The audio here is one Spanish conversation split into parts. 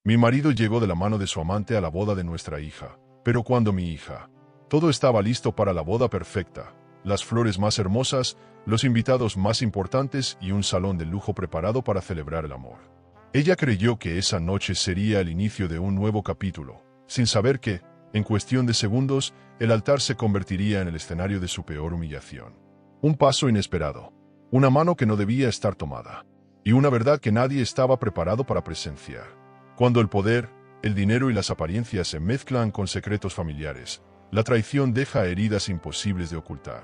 Mi marido llegó de la mano de su amante a la boda de nuestra hija, pero cuando mi hija... Todo estaba listo para la boda perfecta, las flores más hermosas, los invitados más importantes y un salón de lujo preparado para celebrar el amor. Ella creyó que esa noche sería el inicio de un nuevo capítulo, sin saber que, en cuestión de segundos, el altar se convertiría en el escenario de su peor humillación. Un paso inesperado, una mano que no debía estar tomada, y una verdad que nadie estaba preparado para presenciar. Cuando el poder, el dinero y las apariencias se mezclan con secretos familiares, la traición deja heridas imposibles de ocultar.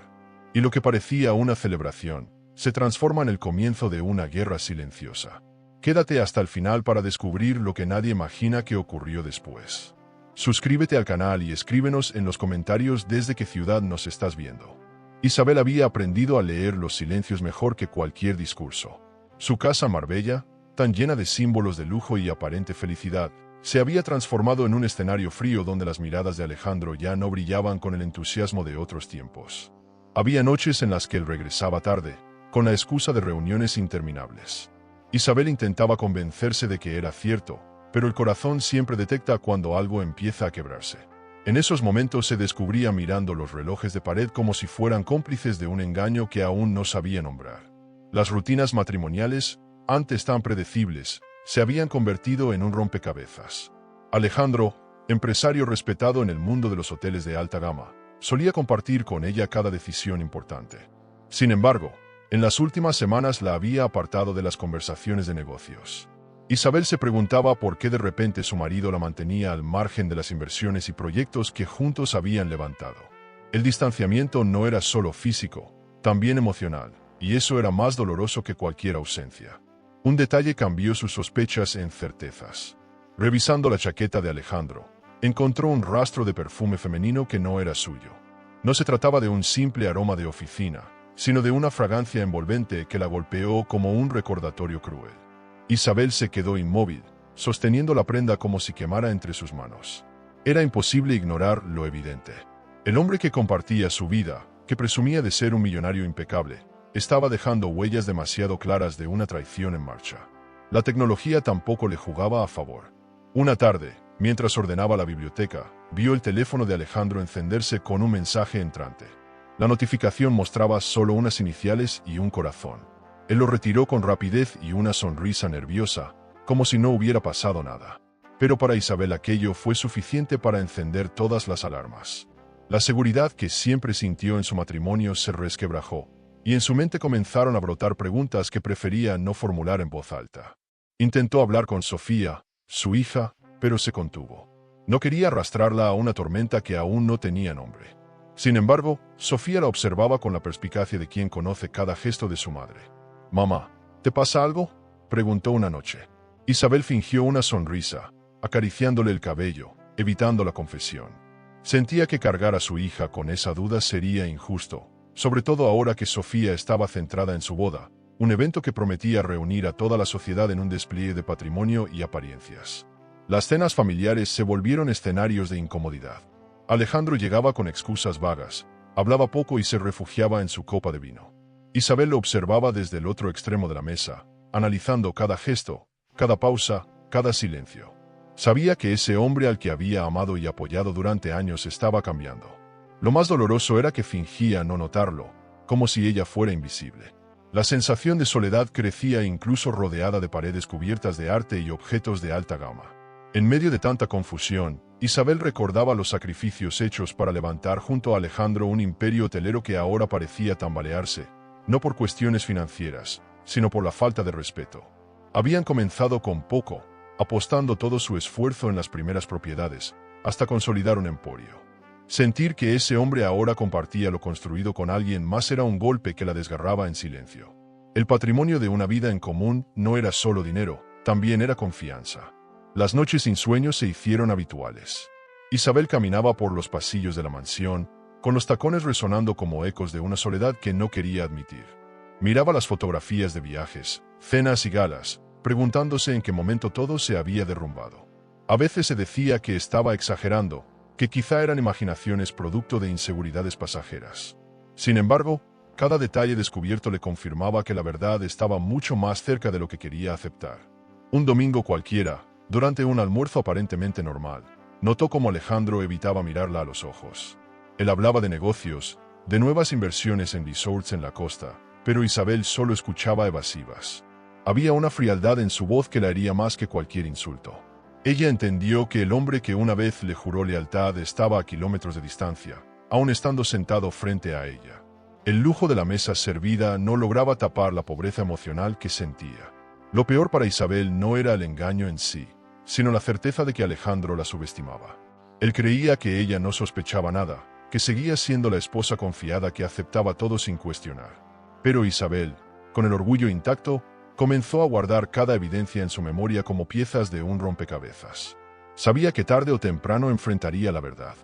Y lo que parecía una celebración, se transforma en el comienzo de una guerra silenciosa. Quédate hasta el final para descubrir lo que nadie imagina que ocurrió después. Suscríbete al canal y escríbenos en los comentarios desde qué ciudad nos estás viendo. Isabel había aprendido a leer los silencios mejor que cualquier discurso. Su casa Marbella, tan llena de símbolos de lujo y aparente felicidad, se había transformado en un escenario frío donde las miradas de Alejandro ya no brillaban con el entusiasmo de otros tiempos. Había noches en las que él regresaba tarde, con la excusa de reuniones interminables. Isabel intentaba convencerse de que era cierto, pero el corazón siempre detecta cuando algo empieza a quebrarse. En esos momentos se descubría mirando los relojes de pared como si fueran cómplices de un engaño que aún no sabía nombrar. Las rutinas matrimoniales, antes tan predecibles, se habían convertido en un rompecabezas. Alejandro, empresario respetado en el mundo de los hoteles de alta gama, solía compartir con ella cada decisión importante. Sin embargo, en las últimas semanas la había apartado de las conversaciones de negocios. Isabel se preguntaba por qué de repente su marido la mantenía al margen de las inversiones y proyectos que juntos habían levantado. El distanciamiento no era solo físico, también emocional, y eso era más doloroso que cualquier ausencia. Un detalle cambió sus sospechas en certezas. Revisando la chaqueta de Alejandro, encontró un rastro de perfume femenino que no era suyo. No se trataba de un simple aroma de oficina, sino de una fragancia envolvente que la golpeó como un recordatorio cruel. Isabel se quedó inmóvil, sosteniendo la prenda como si quemara entre sus manos. Era imposible ignorar lo evidente. El hombre que compartía su vida, que presumía de ser un millonario impecable, estaba dejando huellas demasiado claras de una traición en marcha. La tecnología tampoco le jugaba a favor. Una tarde, mientras ordenaba la biblioteca, vio el teléfono de Alejandro encenderse con un mensaje entrante. La notificación mostraba solo unas iniciales y un corazón. Él lo retiró con rapidez y una sonrisa nerviosa, como si no hubiera pasado nada. Pero para Isabel aquello fue suficiente para encender todas las alarmas. La seguridad que siempre sintió en su matrimonio se resquebrajó, y en su mente comenzaron a brotar preguntas que prefería no formular en voz alta. Intentó hablar con Sofía, su hija, pero se contuvo. No quería arrastrarla a una tormenta que aún no tenía nombre. Sin embargo, Sofía la observaba con la perspicacia de quien conoce cada gesto de su madre. «Mamá, ¿te pasa algo?», preguntó una noche. Isabel fingió una sonrisa, acariciándole el cabello, evitando la confesión. Sentía que cargar a su hija con esa duda sería injusto, sobre todo ahora que Sofía estaba centrada en su boda, un evento que prometía reunir a toda la sociedad en un despliegue de patrimonio y apariencias. Las cenas familiares se volvieron escenarios de incomodidad. Alejandro llegaba con excusas vagas, hablaba poco y se refugiaba en su copa de vino. Isabel lo observaba desde el otro extremo de la mesa, analizando cada gesto, cada pausa, cada silencio. Sabía que ese hombre al que había amado y apoyado durante años estaba cambiando. Lo más doloroso era que fingía no notarlo, como si ella fuera invisible. La sensación de soledad crecía incluso rodeada de paredes cubiertas de arte y objetos de alta gama. En medio de tanta confusión, Isabel recordaba los sacrificios hechos para levantar junto a Alejandro un imperio hotelero que ahora parecía tambalearse, no por cuestiones financieras, sino por la falta de respeto. Habían comenzado con poco, apostando todo su esfuerzo en las primeras propiedades, hasta consolidar un emporio. Sentir que ese hombre ahora compartía lo construido con alguien más era un golpe que la desgarraba en silencio. El patrimonio de una vida en común no era solo dinero, también era confianza. Las noches sin sueño se hicieron habituales. Isabel caminaba por los pasillos de la mansión, con los tacones resonando como ecos de una soledad que no quería admitir. Miraba las fotografías de viajes, cenas y galas, preguntándose en qué momento todo se había derrumbado. A veces se decía que estaba exagerando, que quizá eran imaginaciones producto de inseguridades pasajeras. Sin embargo, cada detalle descubierto le confirmaba que la verdad estaba mucho más cerca de lo que quería aceptar. Un domingo cualquiera, Durante un almuerzo aparentemente normal, notó cómo Alejandro evitaba mirarla a los ojos. Él hablaba de negocios, de nuevas inversiones en resorts en la costa, pero Isabel solo escuchaba evasivas. Había una frialdad en su voz que la hería más que cualquier insulto. Ella entendió que el hombre que una vez le juró lealtad estaba a kilómetros de distancia, aún estando sentado frente a ella. El lujo de la mesa servida no lograba tapar la pobreza emocional que sentía. Lo peor para Isabel no era el engaño en sí, sino la certeza de que Alejandro la subestimaba. Él creía que ella no sospechaba nada, que seguía siendo la esposa confiada que aceptaba todo sin cuestionar. Pero Isabel, con el orgullo intacto, comenzó a guardar cada evidencia en su memoria como piezas de un rompecabezas. Sabía que tarde o temprano enfrentaría la verdad.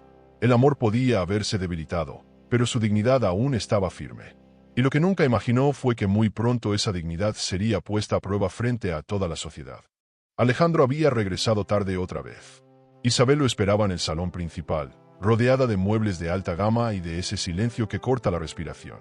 El amor podía haberse debilitado, pero su dignidad aún estaba firme. Y lo que nunca imaginó fue que muy pronto esa dignidad sería puesta a prueba frente a toda la sociedad. Alejandro había regresado tarde otra vez. Isabel lo esperaba en el salón principal, rodeada de muebles de alta gama y de ese silencio que corta la respiración.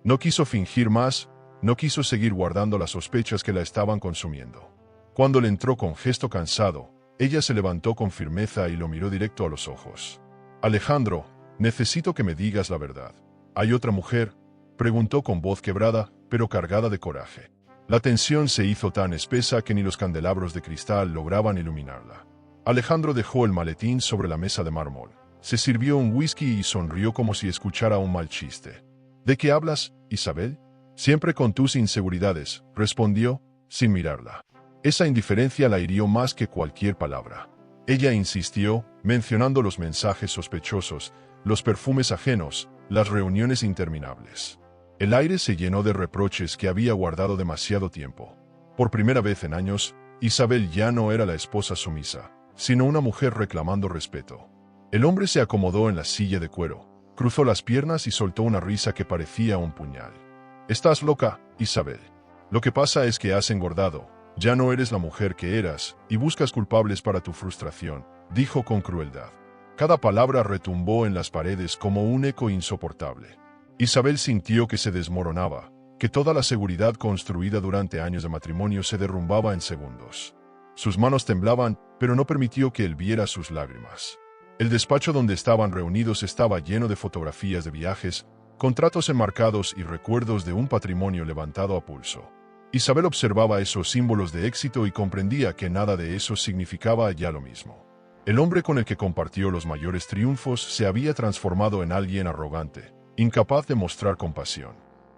No quiso fingir más, no quiso seguir guardando las sospechas que la estaban consumiendo. Cuando le entró con gesto cansado, ella se levantó con firmeza y lo miró directo a los ojos. «Alejandro, necesito que me digas la verdad. ¿Hay otra mujer?», preguntó con voz quebrada, pero cargada de coraje. La tensión se hizo tan espesa que ni los candelabros de cristal lograban iluminarla. Alejandro dejó el maletín sobre la mesa de mármol. Se sirvió un whisky y sonrió como si escuchara un mal chiste. «¿De qué hablas, Isabel?». «Siempre con tus inseguridades», respondió, sin mirarla. Esa indiferencia la hirió más que cualquier palabra. Ella insistió, mencionando los mensajes sospechosos, los perfumes ajenos, las reuniones interminables. El aire se llenó de reproches que había guardado demasiado tiempo. Por primera vez en años, Isabel ya no era la esposa sumisa, sino una mujer reclamando respeto. El hombre se acomodó en la silla de cuero, cruzó las piernas y soltó una risa que parecía un puñal. «Estás loca, Isabel. Lo que pasa es que has engordado, ya no eres la mujer que eras, y buscas culpables para tu frustración», dijo con crueldad. Cada palabra retumbó en las paredes como un eco insoportable. Isabel sintió que se desmoronaba, que toda la seguridad construida durante años de matrimonio se derrumbaba en segundos. Sus manos temblaban, pero no permitió que él viera sus lágrimas. El despacho donde estaban reunidos estaba lleno de fotografías de viajes, contratos enmarcados y recuerdos de un patrimonio levantado a pulso. Isabel observaba esos símbolos de éxito y comprendía que nada de eso significaba ya lo mismo. El hombre con el que compartió los mayores triunfos se había transformado en alguien arrogante, incapaz de mostrar compasión.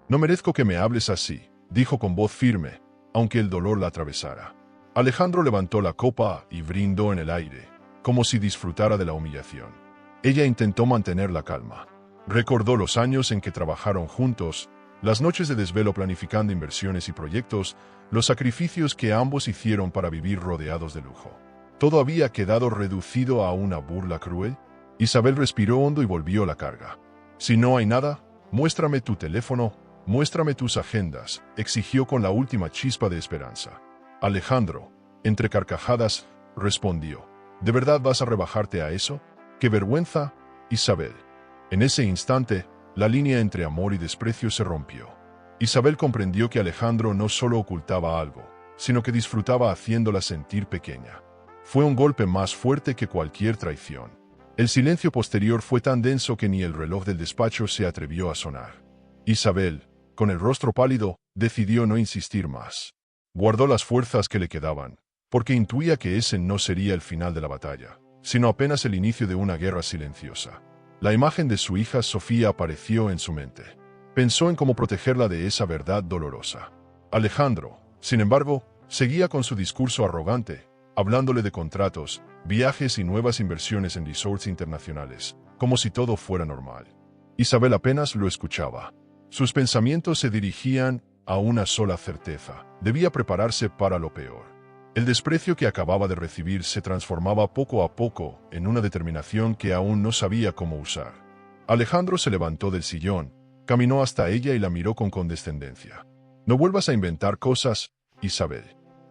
«No merezco que me hables así», dijo con voz firme, aunque el dolor la atravesara. Alejandro levantó la copa y brindó en el aire, como si disfrutara de la humillación. Ella intentó mantener la calma. Recordó los años en que trabajaron juntos, las noches de desvelo planificando inversiones y proyectos, los sacrificios que ambos hicieron para vivir rodeados de lujo. ¿Todo había quedado reducido a una burla cruel? Isabel respiró hondo y volvió la carga. «Si no hay nada, muéstrame tu teléfono, muéstrame tus agendas», exigió con la última chispa de esperanza. Alejandro, entre carcajadas, respondió: «¿De verdad vas a rebajarte a eso? ¡Qué vergüenza, Isabel!». En ese instante, la línea entre amor y desprecio se rompió. Isabel comprendió que Alejandro no solo ocultaba algo, sino que disfrutaba haciéndola sentir pequeña. Fue un golpe más fuerte que cualquier traición. El silencio posterior fue tan denso que ni el reloj del despacho se atrevió a sonar. Isabel, con el rostro pálido, decidió no insistir más. Guardó las fuerzas que le quedaban, porque intuía que ese no sería el final de la batalla, sino apenas el inicio de una guerra silenciosa. La imagen de su hija Sofía apareció en su mente. Pensó en cómo protegerla de esa verdad dolorosa. Alejandro, sin embargo, seguía con su discurso arrogante, hablándole de contratos, viajes y nuevas inversiones en resorts internacionales, como si todo fuera normal. Isabel apenas lo escuchaba. Sus pensamientos se dirigían a una sola certeza: debía prepararse para lo peor. El desprecio que acababa de recibir se transformaba poco a poco en una determinación que aún no sabía cómo usar. Alejandro se levantó del sillón, caminó hasta ella y la miró con condescendencia. «No vuelvas a inventar cosas, Isabel.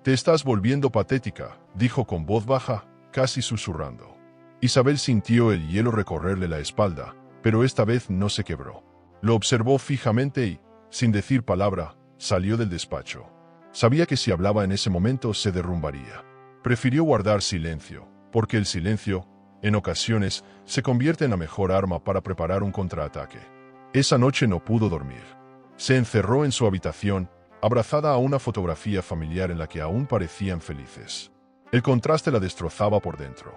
Te estás volviendo patética», dijo con voz baja, casi susurrando. Isabel sintió el hielo recorrerle la espalda, pero esta vez no se quebró. Lo observó fijamente y, sin decir palabra, salió del despacho. Sabía que si hablaba en ese momento se derrumbaría. Prefirió guardar silencio, porque el silencio, en ocasiones, se convierte en la mejor arma para preparar un contraataque. Esa noche no pudo dormir. Se encerró en su habitación, abrazada a una fotografía familiar en la que aún parecían felices. El contraste la destrozaba por dentro.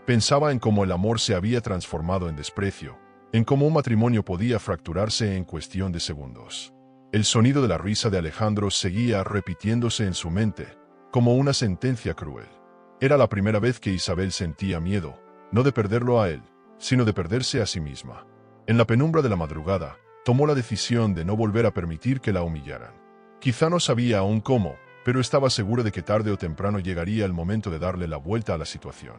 Pensaba en cómo el amor se había transformado en desprecio, en cómo un matrimonio podía fracturarse en cuestión de segundos. El sonido de la risa de Alejandro seguía repitiéndose en su mente, como una sentencia cruel. Era la primera vez que Isabel sentía miedo, no de perderlo a él, sino de perderse a sí misma. En la penumbra de la madrugada, tomó la decisión de no volver a permitir que la humillaran. Quizá no sabía aún cómo, pero estaba segura de que tarde o temprano llegaría el momento de darle la vuelta a la situación.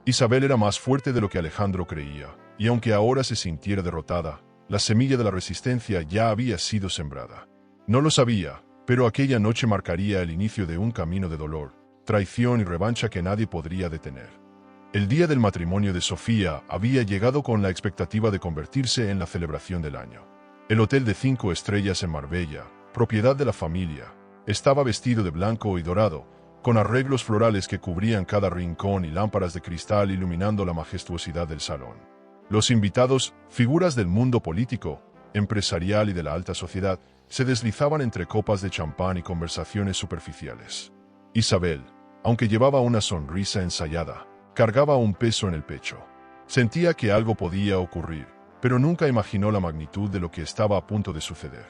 Isabel era más fuerte de lo que Alejandro creía, y aunque ahora se sintiera derrotada, la semilla de la resistencia ya había sido sembrada. No lo sabía, pero aquella noche marcaría el inicio de un camino de dolor, traición y revancha que nadie podría detener. El día del matrimonio de Sofía había llegado con la expectativa de convertirse en la celebración del año. El hotel de 5 estrellas en Marbella, propiedad de la familia, estaba vestido de blanco y dorado, con arreglos florales que cubrían cada rincón y lámparas de cristal iluminando la majestuosidad del salón. Los invitados, figuras del mundo político, empresarial y de la alta sociedad, se deslizaban entre copas de champán y conversaciones superficiales. Isabel, aunque llevaba una sonrisa ensayada, cargaba un peso en el pecho. Sentía que algo podía ocurrir, pero nunca imaginó la magnitud de lo que estaba a punto de suceder.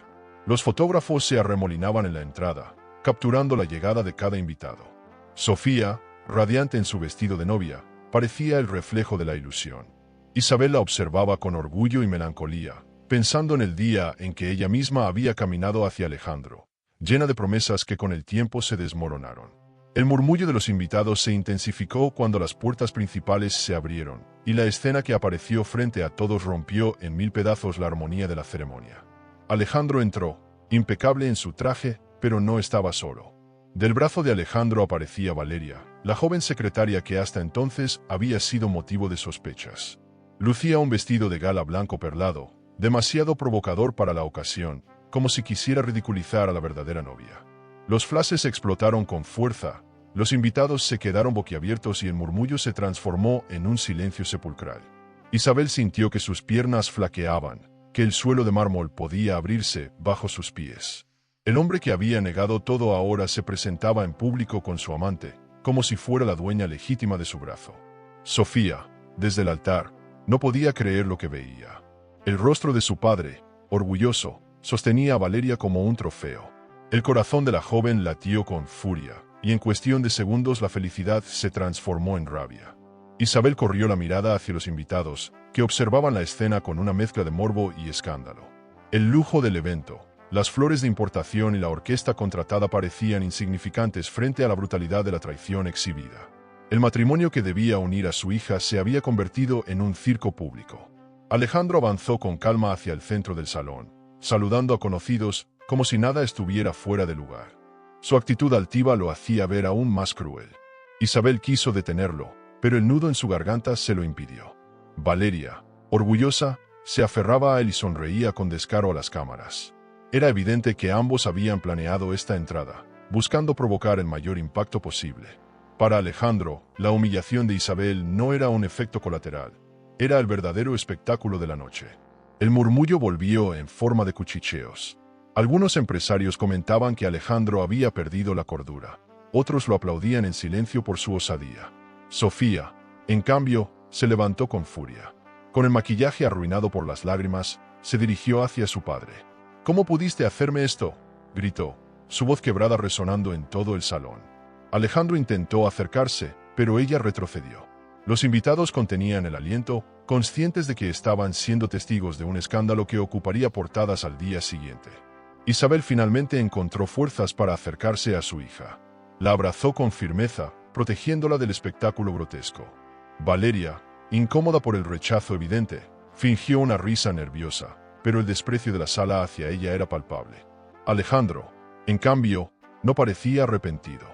Los fotógrafos se arremolinaban en la entrada, capturando la llegada de cada invitado. Sofía, radiante en su vestido de novia, parecía el reflejo de la ilusión. Isabel la observaba con orgullo y melancolía, pensando en el día en que ella misma había caminado hacia Alejandro, llena de promesas que con el tiempo se desmoronaron. El murmullo de los invitados se intensificó cuando las puertas principales se abrieron, y la escena que apareció frente a todos rompió en 1000 pedazos la armonía de la ceremonia. Alejandro entró, impecable en su traje, pero no estaba solo. Del brazo de Alejandro aparecía Valeria, la joven secretaria que hasta entonces había sido motivo de sospechas. Lucía un vestido de gala blanco perlado, demasiado provocador para la ocasión, como si quisiera ridiculizar a la verdadera novia. Los flashes explotaron con fuerza, los invitados se quedaron boquiabiertos y el murmullo se transformó en un silencio sepulcral. Isabel sintió que sus piernas flaqueaban, que el suelo de mármol podía abrirse bajo sus pies. El hombre que había negado todo ahora se presentaba en público con su amante, como si fuera la dueña legítima de su brazo. Sofía, desde el altar, no podía creer lo que veía. El rostro de su padre, orgulloso, sostenía a Valeria como un trofeo. El corazón de la joven latió con furia, y en cuestión de segundos la felicidad se transformó en rabia. Isabel corrió la mirada hacia los invitados, que observaban la escena con una mezcla de morbo y escándalo. El lujo del evento, las flores de importación y la orquesta contratada parecían insignificantes frente a la brutalidad de la traición exhibida. El matrimonio que debía unir a su hija se había convertido en un circo público. Alejandro avanzó con calma hacia el centro del salón, saludando a conocidos como si nada estuviera fuera de lugar. Su actitud altiva lo hacía ver aún más cruel. Isabel quiso detenerlo, pero el nudo en su garganta se lo impidió. Valeria, orgullosa, se aferraba a él y sonreía con descaro a las cámaras. Era evidente que ambos habían planeado esta entrada, buscando provocar el mayor impacto posible. Para Alejandro, la humillación de Isabel no era un efecto colateral, era el verdadero espectáculo de la noche. El murmullo volvió en forma de cuchicheos. Algunos empresarios comentaban que Alejandro había perdido la cordura. Otros lo aplaudían en silencio por su osadía. Sofía, en cambio, se levantó con furia. Con el maquillaje arruinado por las lágrimas, se dirigió hacia su padre. «¿Cómo pudiste hacerme esto?», gritó, su voz quebrada resonando en todo el salón. Alejandro intentó acercarse, pero ella retrocedió. Los invitados contenían el aliento, conscientes de que estaban siendo testigos de un escándalo que ocuparía portadas al día siguiente. Isabel finalmente encontró fuerzas para acercarse a su hija. La abrazó con firmeza, protegiéndola del espectáculo grotesco. Valeria, incómoda por el rechazo evidente, fingió una risa nerviosa, pero el desprecio de la sala hacia ella era palpable. Alejandro, en cambio, no parecía arrepentido.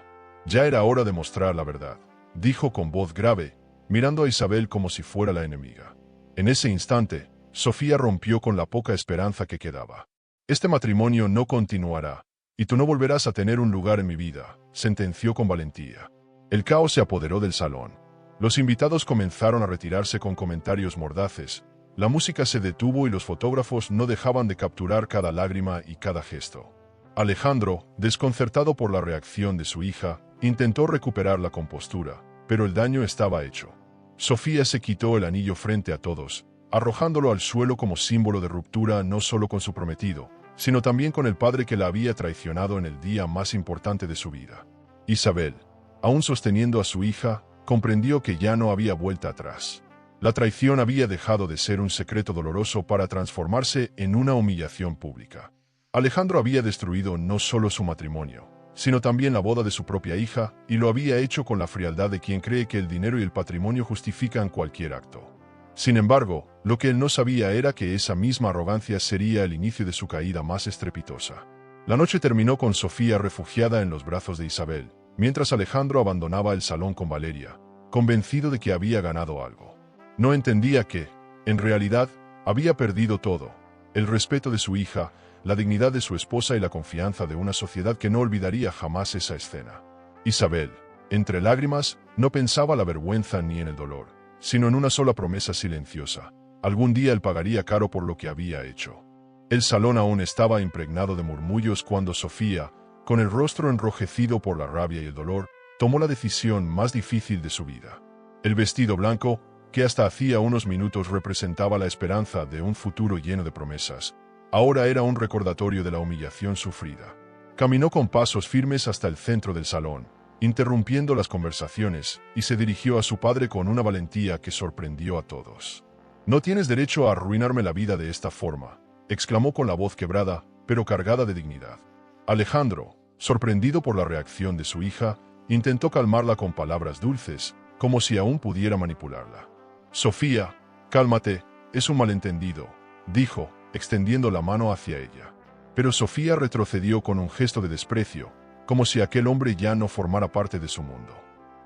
Ya era hora de mostrar la verdad, dijo con voz grave, mirando a Isabel como si fuera la enemiga. En ese instante, Sofía rompió con la poca esperanza que quedaba. «Este matrimonio no continuará, y tú no volverás a tener un lugar en mi vida», sentenció con valentía. El caos se apoderó del salón. Los invitados comenzaron a retirarse con comentarios mordaces. La música se detuvo y los fotógrafos no dejaban de capturar cada lágrima y cada gesto. Alejandro, desconcertado por la reacción de su hija, intentó recuperar la compostura, pero el daño estaba hecho. Sofía se quitó el anillo frente a todos, arrojándolo al suelo como símbolo de ruptura no solo con su prometido, sino también con el padre que la había traicionado en el día más importante de su vida. Isabel, aún sosteniendo a su hija, comprendió que ya no había vuelta atrás. La traición había dejado de ser un secreto doloroso para transformarse en una humillación pública. Alejandro había destruido no solo su matrimonio, sino también la boda de su propia hija, y lo había hecho con la frialdad de quien cree que el dinero y el patrimonio justifican cualquier acto. Sin embargo, lo que él no sabía era que esa misma arrogancia sería el inicio de su caída más estrepitosa. La noche terminó con Sofía refugiada en los brazos de Isabel, mientras Alejandro abandonaba el salón con Valeria, convencido de que había ganado algo. No entendía que, en realidad, había perdido todo: el respeto de su hija, la dignidad de su esposa y la confianza de una sociedad que no olvidaría jamás esa escena. Isabel, entre lágrimas, no pensaba la vergüenza ni en el dolor, sino en una sola promesa silenciosa: algún día él pagaría caro por lo que había hecho. El salón aún estaba impregnado de murmullos cuando Sofía, con el rostro enrojecido por la rabia y el dolor, tomó la decisión más difícil de su vida. El vestido blanco, que hasta hacía unos minutos representaba la esperanza de un futuro lleno de promesas, ahora era un recordatorio de la humillación sufrida. Caminó con pasos firmes hasta el centro del salón, interrumpiendo las conversaciones, y se dirigió a su padre con una valentía que sorprendió a todos. «No tienes derecho a arruinarme la vida de esta forma», exclamó con la voz quebrada, pero cargada de dignidad. Alejandro, sorprendido por la reacción de su hija, intentó calmarla con palabras dulces, como si aún pudiera manipularla. «Sofía, cálmate, es un malentendido», dijo, extendiendo la mano hacia ella. Pero Sofía retrocedió con un gesto de desprecio, como si aquel hombre ya no formara parte de su mundo.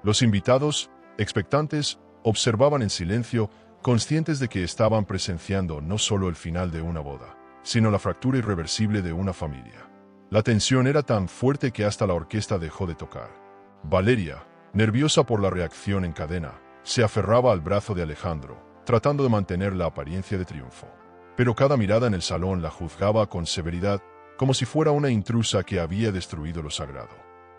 Los invitados, expectantes, observaban en silencio, conscientes de que estaban presenciando no solo el final de una boda, sino la fractura irreversible de una familia. La tensión era tan fuerte que hasta la orquesta dejó de tocar. Valeria, nerviosa por la reacción en cadena, se aferraba al brazo de Alejandro, tratando de mantener la apariencia de triunfo. Pero cada mirada en el salón la juzgaba con severidad, como si fuera una intrusa que había destruido lo sagrado.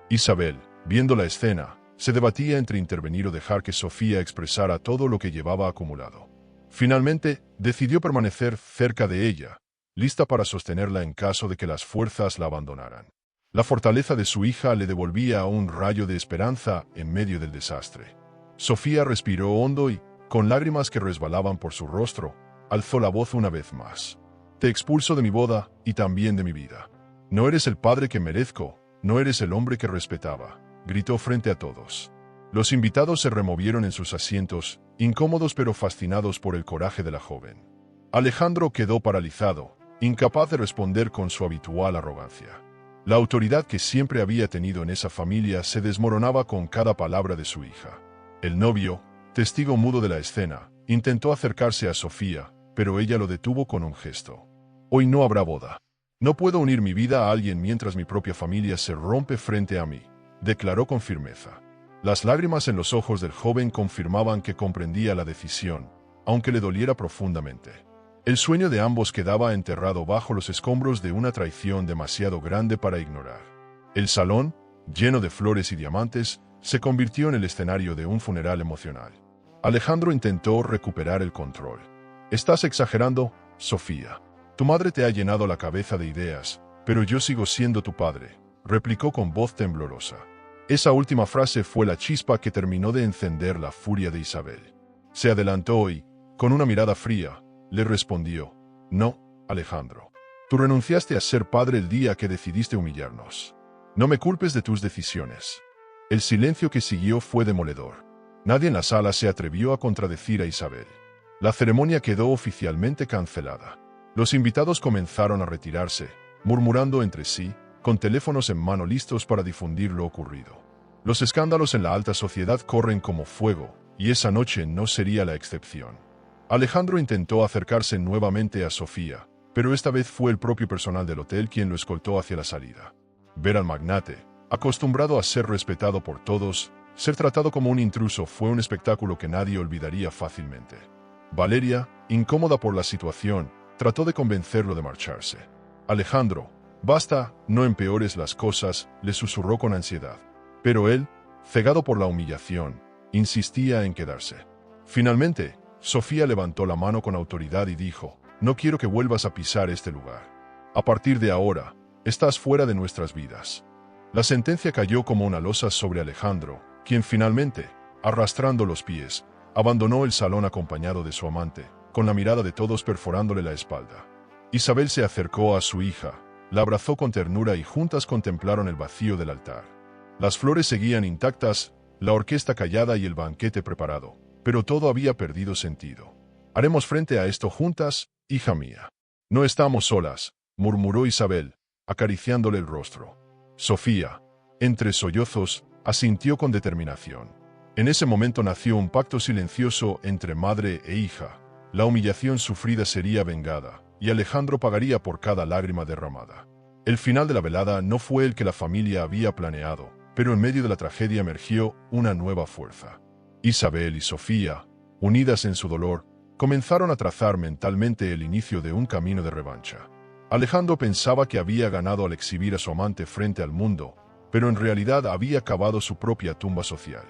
Isabel, viendo la escena, se debatía entre intervenir o dejar que Sofía expresara todo lo que llevaba acumulado. Finalmente, decidió permanecer cerca de ella, lista para sostenerla en caso de que las fuerzas la abandonaran. La fortaleza de su hija le devolvía un rayo de esperanza en medio del desastre. Sofía respiró hondo y, con lágrimas que resbalaban por su rostro, alzó la voz una vez más. «Te expulso de mi boda y también de mi vida. No eres el padre que merezco, no eres el hombre que respetaba», gritó frente a todos. Los invitados se removieron en sus asientos, incómodos pero fascinados por el coraje de la joven. Alejandro quedó paralizado, incapaz de responder con su habitual arrogancia. La autoridad que siempre había tenido en esa familia se desmoronaba con cada palabra de su hija. El novio, testigo mudo de la escena, intentó acercarse a Sofía, pero ella lo detuvo con un gesto. «Hoy no habrá boda. No puedo unir mi vida a alguien mientras mi propia familia se rompe frente a mí», declaró con firmeza. Las lágrimas en los ojos del joven confirmaban que comprendía la decisión, aunque le doliera profundamente. El sueño de ambos quedaba enterrado bajo los escombros de una traición demasiado grande para ignorar. El salón, lleno de flores y diamantes, se convirtió en el escenario de un funeral emocional. Alejandro intentó recuperar el control. «Estás exagerando, Sofía. Tu madre te ha llenado la cabeza de ideas, pero yo sigo siendo tu padre», replicó con voz temblorosa. Esa última frase fue la chispa que terminó de encender la furia de Isabel. Se adelantó y, con una mirada fría, le respondió: «No, Alejandro. Tú renunciaste a ser padre el día que decidiste humillarnos. No me culpes de tus decisiones». El silencio que siguió fue demoledor. Nadie en la sala se atrevió a contradecir a Isabel. La ceremonia quedó oficialmente cancelada. Los invitados comenzaron a retirarse, murmurando entre sí, con teléfonos en mano listos para difundir lo ocurrido. Los escándalos en la alta sociedad corren como fuego, y esa noche no sería la excepción. Alejandro intentó acercarse nuevamente a Sofía, pero esta vez fue el propio personal del hotel quien lo escoltó hacia la salida. Ver al magnate, acostumbrado a ser respetado por todos, Ser tratado como un intruso fue un espectáculo que nadie olvidaría fácilmente. Valeria, incómoda por la situación, trató de convencerlo de marcharse. Alejandro, basta, no empeores las cosas, le susurró con ansiedad. Pero él, cegado por la humillación, insistía en quedarse. Finalmente, Sofía levantó la mano con autoridad y dijo, no quiero que vuelvas a pisar este lugar. A partir de ahora, estás fuera de nuestras vidas. La sentencia cayó como una losa sobre Alejandro, quien finalmente, arrastrando los pies, abandonó el salón acompañado de su amante, con la mirada de todos perforándole la espalda. Isabel se acercó a su hija, la abrazó con ternura y juntas contemplaron el vacío del altar. Las flores seguían intactas, la orquesta callada y el banquete preparado, pero todo había perdido sentido. Haremos frente a esto juntas, hija mía. No estamos solas, murmuró Isabel, acariciándole el rostro. Sofía, entre sollozos, asintió con determinación. En ese momento nació un pacto silencioso entre madre e hija. La humillación sufrida sería vengada, y Alejandro pagaría por cada lágrima derramada. El final de la velada no fue el que la familia había planeado, pero en medio de la tragedia emergió una nueva fuerza. Isabel y Sofía, unidas en su dolor, comenzaron a trazar mentalmente el inicio de un camino de revancha. Alejandro pensaba que había ganado al exhibir a su amante frente al mundo, pero en realidad había cavado su propia tumba social.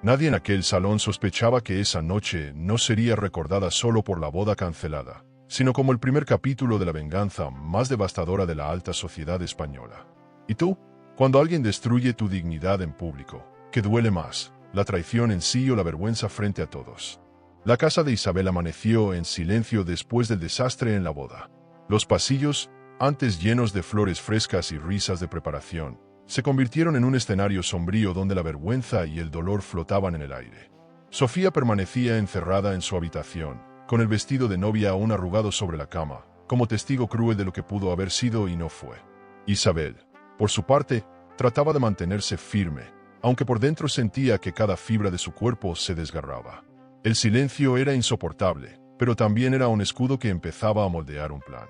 Nadie en aquel salón sospechaba que esa noche no sería recordada solo por la boda cancelada, sino como el primer capítulo de la venganza más devastadora de la alta sociedad española. ¿Y tú? Cuando alguien destruye tu dignidad en público, ¿qué duele más, la traición en sí o la vergüenza frente a todos? La casa de Isabel amaneció en silencio después del desastre en la boda. Los pasillos, antes llenos de flores frescas y risas de preparación, se convirtieron en un escenario sombrío donde la vergüenza y el dolor flotaban en el aire. Sofía permanecía encerrada en su habitación, con el vestido de novia aún arrugado sobre la cama, como testigo cruel de lo que pudo haber sido y no fue. Isabel, por su parte, trataba de mantenerse firme, aunque por dentro sentía que cada fibra de su cuerpo se desgarraba. El silencio era insoportable, pero también era un escudo que empezaba a moldear un plan.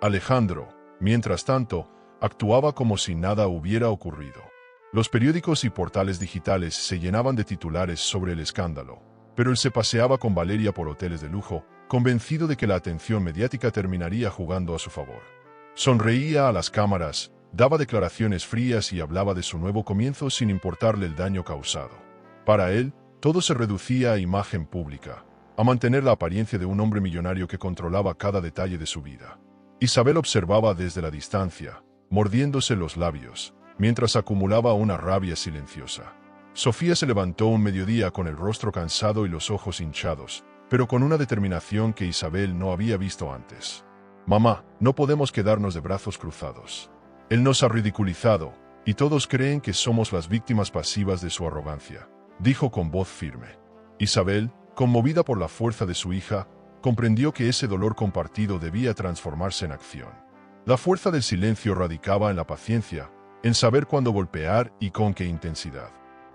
Alejandro, mientras tanto, actuaba como si nada hubiera ocurrido. Los periódicos y portales digitales se llenaban de titulares sobre el escándalo, pero él se paseaba con Valeria por hoteles de lujo, convencido de que la atención mediática terminaría jugando a su favor. Sonreía a las cámaras, daba declaraciones frías y hablaba de su nuevo comienzo sin importarle el daño causado. Para él, todo se reducía a imagen pública, a mantener la apariencia de un hombre millonario que controlaba cada detalle de su vida. Isabel observaba desde la distancia, mordiéndose los labios, mientras acumulaba una rabia silenciosa. Sofía se levantó un mediodía con el rostro cansado y los ojos hinchados, pero con una determinación que Isabel no había visto antes. «Mamá, no podemos quedarnos de brazos cruzados. Él nos ha ridiculizado, y todos creen que somos las víctimas pasivas de su arrogancia», dijo con voz firme. Isabel, conmovida por la fuerza de su hija, comprendió que ese dolor compartido debía transformarse en acción. La fuerza del silencio radicaba en la paciencia, en saber cuándo golpear y con qué intensidad.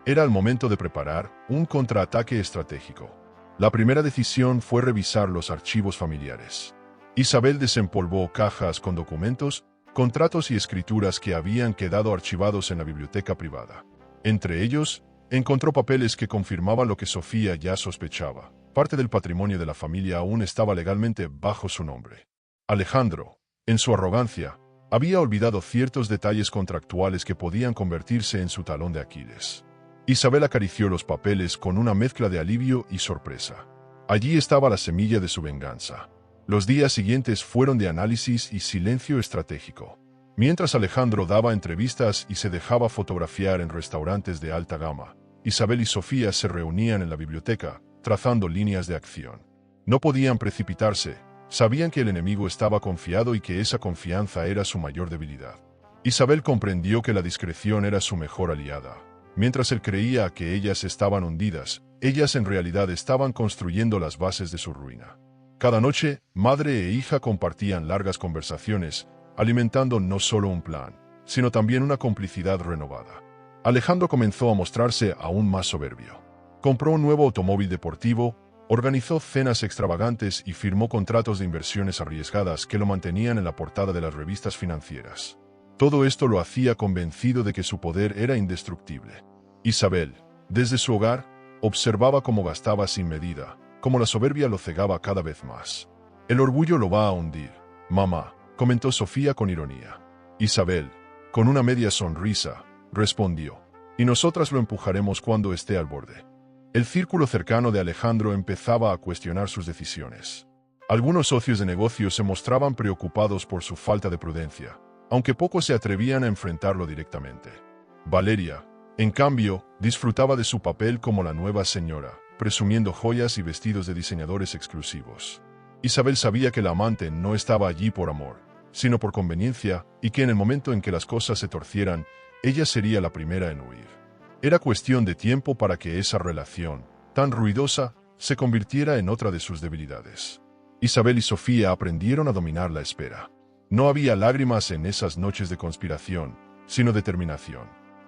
Era el momento de preparar un contraataque estratégico. La primera decisión fue revisar los archivos familiares. Isabel desempolvó cajas con documentos, contratos y escrituras que habían quedado archivados en la biblioteca privada. Entre ellos, encontró papeles que confirmaban lo que Sofía ya sospechaba. Parte del patrimonio de la familia aún estaba legalmente bajo su nombre. Alejandro, en su arrogancia, había olvidado ciertos detalles contractuales que podían convertirse en su talón de Aquiles. Isabel acarició los papeles con una mezcla de alivio y sorpresa. Allí estaba la semilla de su venganza. Los días siguientes fueron de análisis y silencio estratégico. Mientras Alejandro daba entrevistas y se dejaba fotografiar en restaurantes de alta gama, Isabel y Sofía se reunían en la biblioteca, trazando líneas de acción. No podían precipitarse, sabían que el enemigo estaba confiado y que esa confianza era su mayor debilidad. Isabel comprendió que la discreción era su mejor aliada. Mientras él creía que ellas estaban hundidas, ellas en realidad estaban construyendo las bases de su ruina. Cada noche, madre e hija compartían largas conversaciones, alimentando no solo un plan, sino también una complicidad renovada. Alejandro comenzó a mostrarse aún más soberbio. Compró un nuevo automóvil deportivo, organizó cenas extravagantes y firmó contratos de inversiones arriesgadas que lo mantenían en la portada de las revistas financieras. Todo esto lo hacía convencido de que su poder era indestructible. Isabel, Desde su hogar, observaba cómo gastaba sin medida, cómo la soberbia lo cegaba cada vez más. El orgullo lo va a hundir, mamá, comentó Sofía con ironía. Isabel, con una media sonrisa, respondió, y nosotras lo empujaremos cuando esté al borde. El círculo cercano de Alejandro empezaba a cuestionar sus decisiones. Algunos socios de negocio se mostraban preocupados por su falta de prudencia, aunque pocos se atrevían a enfrentarlo directamente. Valeria, en cambio, disfrutaba de su papel como la nueva señora, presumiendo joyas y vestidos de diseñadores exclusivos. Isabel sabía que la amante no estaba allí por amor, sino por conveniencia, y que en el momento en que las cosas se torcieran, ella sería la primera en huir. Era cuestión de tiempo para que esa relación, tan ruidosa, se convirtiera en otra de sus debilidades. Isabel y Sofía aprendieron a dominar la espera. No había lágrimas en esas noches de conspiración, sino determinación.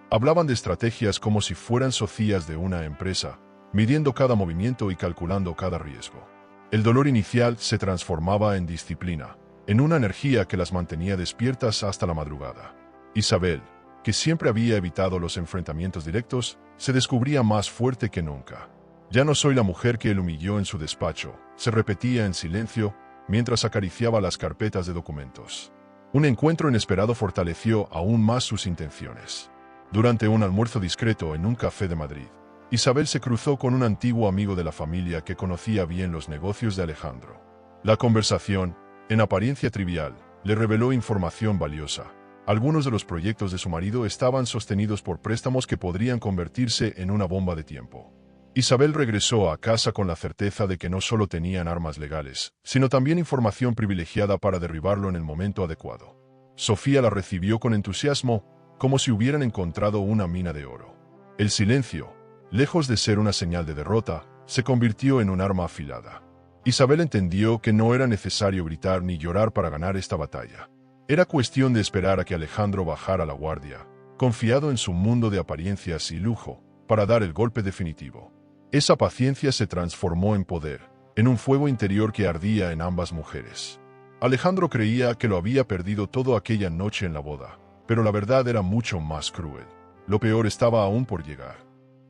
Hablaban de estrategias como si fueran socias de una empresa, midiendo cada movimiento y calculando cada riesgo. El dolor inicial se transformaba en disciplina, en una energía que las mantenía despiertas hasta la madrugada. Isabel, que siempre había evitado los enfrentamientos directos, se descubría más fuerte que nunca. Ya no soy la mujer que él humilló en su despacho, se repetía en silencio, mientras acariciaba las carpetas de documentos. Un encuentro inesperado fortaleció aún más sus intenciones. Durante un almuerzo discreto en un café de Madrid, Isabel se cruzó con un antiguo amigo de la familia que conocía bien los negocios de Alejandro. La conversación, en apariencia trivial, le reveló información valiosa. Algunos de los proyectos de su marido estaban sostenidos por préstamos que podrían convertirse en una bomba de tiempo. Isabel regresó a casa con la certeza de que no solo tenían armas legales, sino también información privilegiada para derribarlo en el momento adecuado. Sofía la recibió con entusiasmo, como si hubieran encontrado una mina de oro. El silencio, lejos de ser una señal de derrota, se convirtió en un arma afilada. Isabel entendió que no era necesario gritar ni llorar para ganar esta batalla. Era cuestión de esperar a que Alejandro bajara la guardia, confiado en su mundo de apariencias y lujo, para dar el golpe definitivo. Esa paciencia se transformó en poder, en un fuego interior que ardía en ambas mujeres. Alejandro creía que lo había perdido todo aquella noche en la boda, pero la verdad era mucho más cruel. Lo peor estaba aún por llegar.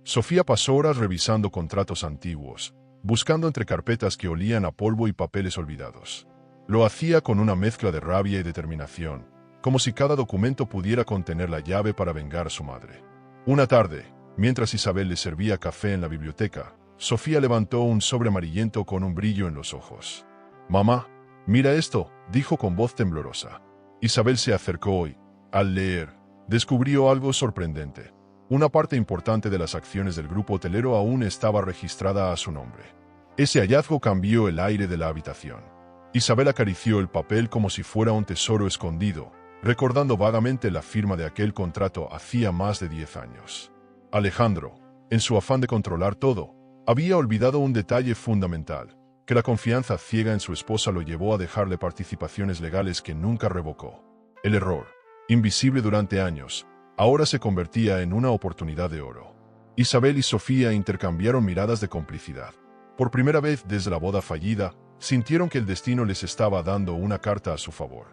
Sofía pasó horas revisando contratos antiguos, buscando entre carpetas que olían a polvo y papeles olvidados. Lo hacía con una mezcla de rabia y determinación, como si cada documento pudiera contener la llave para vengar a su madre. Una tarde, mientras Isabel le servía café en la biblioteca, Sofía levantó un sobre amarillento con un brillo en los ojos. «Mamá, mira esto», dijo con voz temblorosa. Isabel se acercó y, al leer, descubrió algo sorprendente. Una parte importante de las acciones del grupo hotelero aún estaba registrada a su nombre. Ese hallazgo cambió el aire de la habitación. Isabel acarició el papel como si fuera un tesoro escondido, recordando vagamente la firma de aquel contrato hacía más de 10 años. Alejandro, en su afán de controlar todo, había olvidado un detalle fundamental, que la confianza ciega en su esposa lo llevó a dejarle participaciones legales que nunca revocó. El error, invisible durante años, ahora se convertía en una oportunidad de oro. Isabel y Sofía intercambiaron miradas de complicidad. Por primera vez desde la boda fallida, sintieron que el destino les estaba dando una carta a su favor.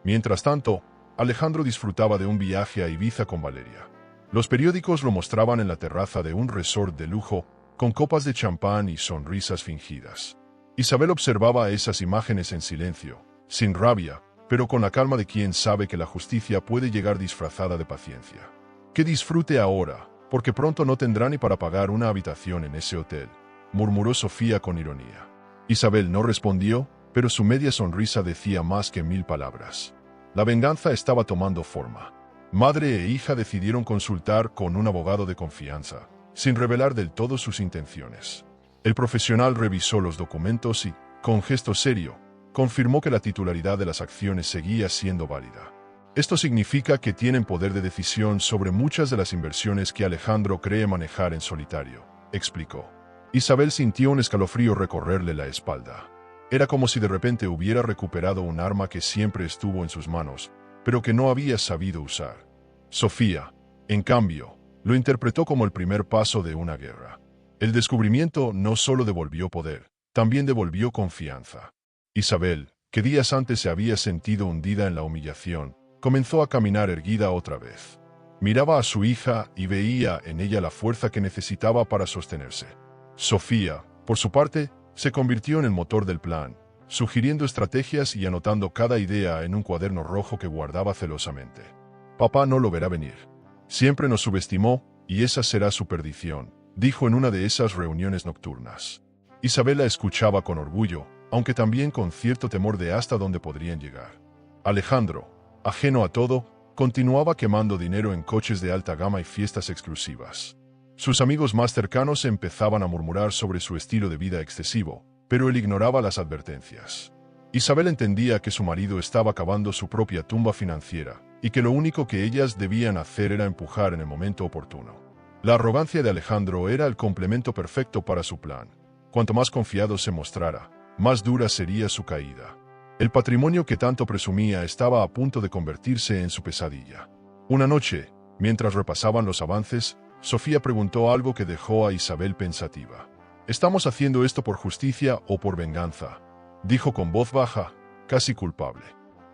Mientras tanto, Alejandro disfrutaba de un viaje a Ibiza con Valeria. Los periódicos lo mostraban en la terraza de un resort de lujo, con copas de champán y sonrisas fingidas. Isabel observaba esas imágenes en silencio, sin rabia, pero con la calma de quien sabe que la justicia puede llegar disfrazada de paciencia. Que disfrute ahora, porque pronto no tendrá ni para pagar una habitación en ese hotel, murmuró Sofía con ironía. Isabel no respondió, pero su media sonrisa decía más que 1000 palabras. La venganza estaba tomando forma. Madre e hija decidieron consultar con un abogado de confianza, sin revelar del todo sus intenciones. El profesional revisó los documentos y, con gesto serio, confirmó que la titularidad de las acciones seguía siendo válida. Esto significa que tienen poder de decisión sobre muchas de las inversiones que Alejandro cree manejar en solitario, explicó. Isabel sintió un escalofrío recorrerle la espalda. Era como si de repente hubiera recuperado un arma que siempre estuvo en sus manos, pero que no había sabido usar. Sofía, en cambio, lo interpretó como el primer paso de una guerra. El descubrimiento no solo devolvió poder, también devolvió confianza. Isabel, que días antes se había sentido hundida en la humillación, comenzó a caminar erguida otra vez. Miraba a su hija y veía en ella la fuerza que necesitaba para sostenerse. Sofía, por su parte, se convirtió en el motor del plan, sugiriendo estrategias y anotando cada idea en un cuaderno rojo que guardaba celosamente. Papá no lo verá venir. Siempre nos subestimó, y esa será su perdición, dijo en una de esas reuniones nocturnas. Isabel la escuchaba con orgullo, aunque también con cierto temor de hasta dónde podrían llegar. Alejandro, ajeno a todo, continuaba quemando dinero en coches de alta gama y fiestas exclusivas. Sus amigos más cercanos empezaban a murmurar sobre su estilo de vida excesivo, pero él ignoraba las advertencias. Isabel entendía que su marido estaba cavando su propia tumba financiera, y que lo único que ellas debían hacer era empujar en el momento oportuno. La arrogancia de Alejandro era el complemento perfecto para su plan. Cuanto más confiado se mostrara, más dura sería su caída. El patrimonio que tanto presumía estaba a punto de convertirse en su pesadilla. Una noche, mientras repasaban los avances, Sofía preguntó algo que dejó a Isabel pensativa. «¿Estamos haciendo esto por justicia o por venganza?», dijo con voz baja, casi culpable.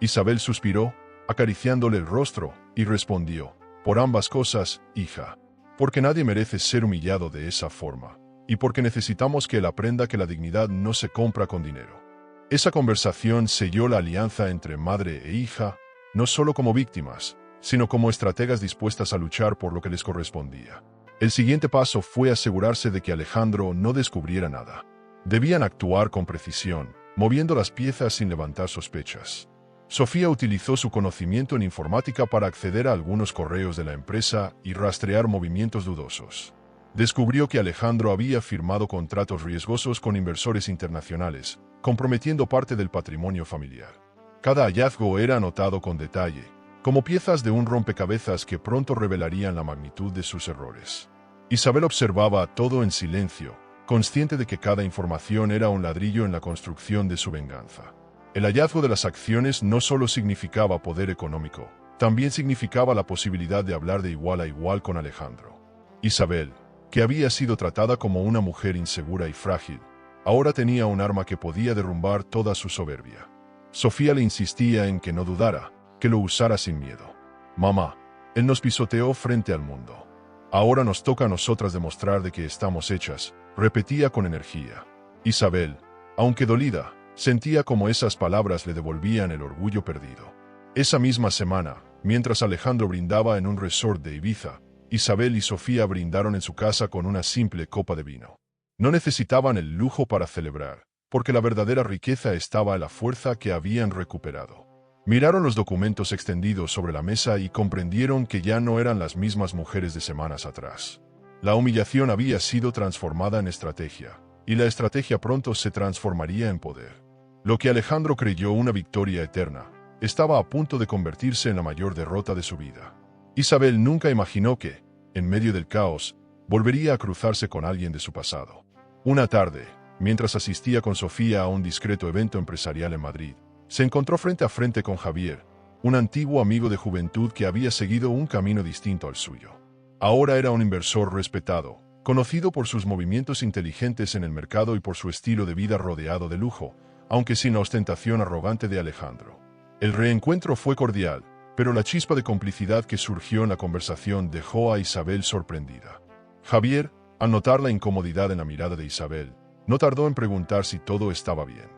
Isabel suspiró, acariciándole el rostro, y respondió: «Por ambas cosas, hija. Porque nadie merece ser humillado de esa forma, y porque necesitamos que él aprenda que la dignidad no se compra con dinero». Esa conversación selló la alianza entre madre e hija, no solo como víctimas, sino como estrategas dispuestas a luchar por lo que les correspondía. El siguiente paso fue asegurarse de que Alejandro no descubriera nada. Debían actuar con precisión, moviendo las piezas sin levantar sospechas. Sofía utilizó su conocimiento en informática para acceder a algunos correos de la empresa y rastrear movimientos dudosos. Descubrió que Alejandro había firmado contratos riesgosos con inversores internacionales, comprometiendo parte del patrimonio familiar. Cada hallazgo era anotado con detalle, como piezas de un rompecabezas que pronto revelarían la magnitud de sus errores. Isabel observaba todo en silencio, consciente de que cada información era un ladrillo en la construcción de su venganza. El hallazgo de las acciones no solo significaba poder económico, también significaba la posibilidad de hablar de igual a igual con Alejandro. Isabel, que había sido tratada como una mujer insegura y frágil, ahora tenía un arma que podía derrumbar toda su soberbia. Sofía le insistía en que no dudara, que lo usara sin miedo. «Mamá, él nos pisoteó frente al mundo. Ahora nos toca a nosotras demostrar de qué estamos hechas», repetía con energía. Isabel, aunque dolida, sentía como esas palabras le devolvían el orgullo perdido. Esa misma semana, mientras Alejandro brindaba en un resort de Ibiza, Isabel y Sofía brindaron en su casa con una simple copa de vino. No necesitaban el lujo para celebrar, porque la verdadera riqueza estaba en la fuerza que habían recuperado. Miraron los documentos extendidos sobre la mesa y comprendieron que ya no eran las mismas mujeres de semanas atrás. La humillación había sido transformada en estrategia, y la estrategia pronto se transformaría en poder. Lo que Alejandro creyó una victoria eterna, estaba a punto de convertirse en la mayor derrota de su vida. Isabel nunca imaginó que, en medio del caos, volvería a cruzarse con alguien de su pasado. Una tarde, mientras asistía con Sofía a un discreto evento empresarial en Madrid, se encontró frente a frente con Javier, un antiguo amigo de juventud que había seguido un camino distinto al suyo. Ahora era un inversor respetado, conocido por sus movimientos inteligentes en el mercado y por su estilo de vida rodeado de lujo, aunque sin la ostentación arrogante de Alejandro. El reencuentro fue cordial, pero la chispa de complicidad que surgió en la conversación dejó a Isabel sorprendida. Javier, al notar la incomodidad en la mirada de Isabel, no tardó en preguntar si todo estaba bien.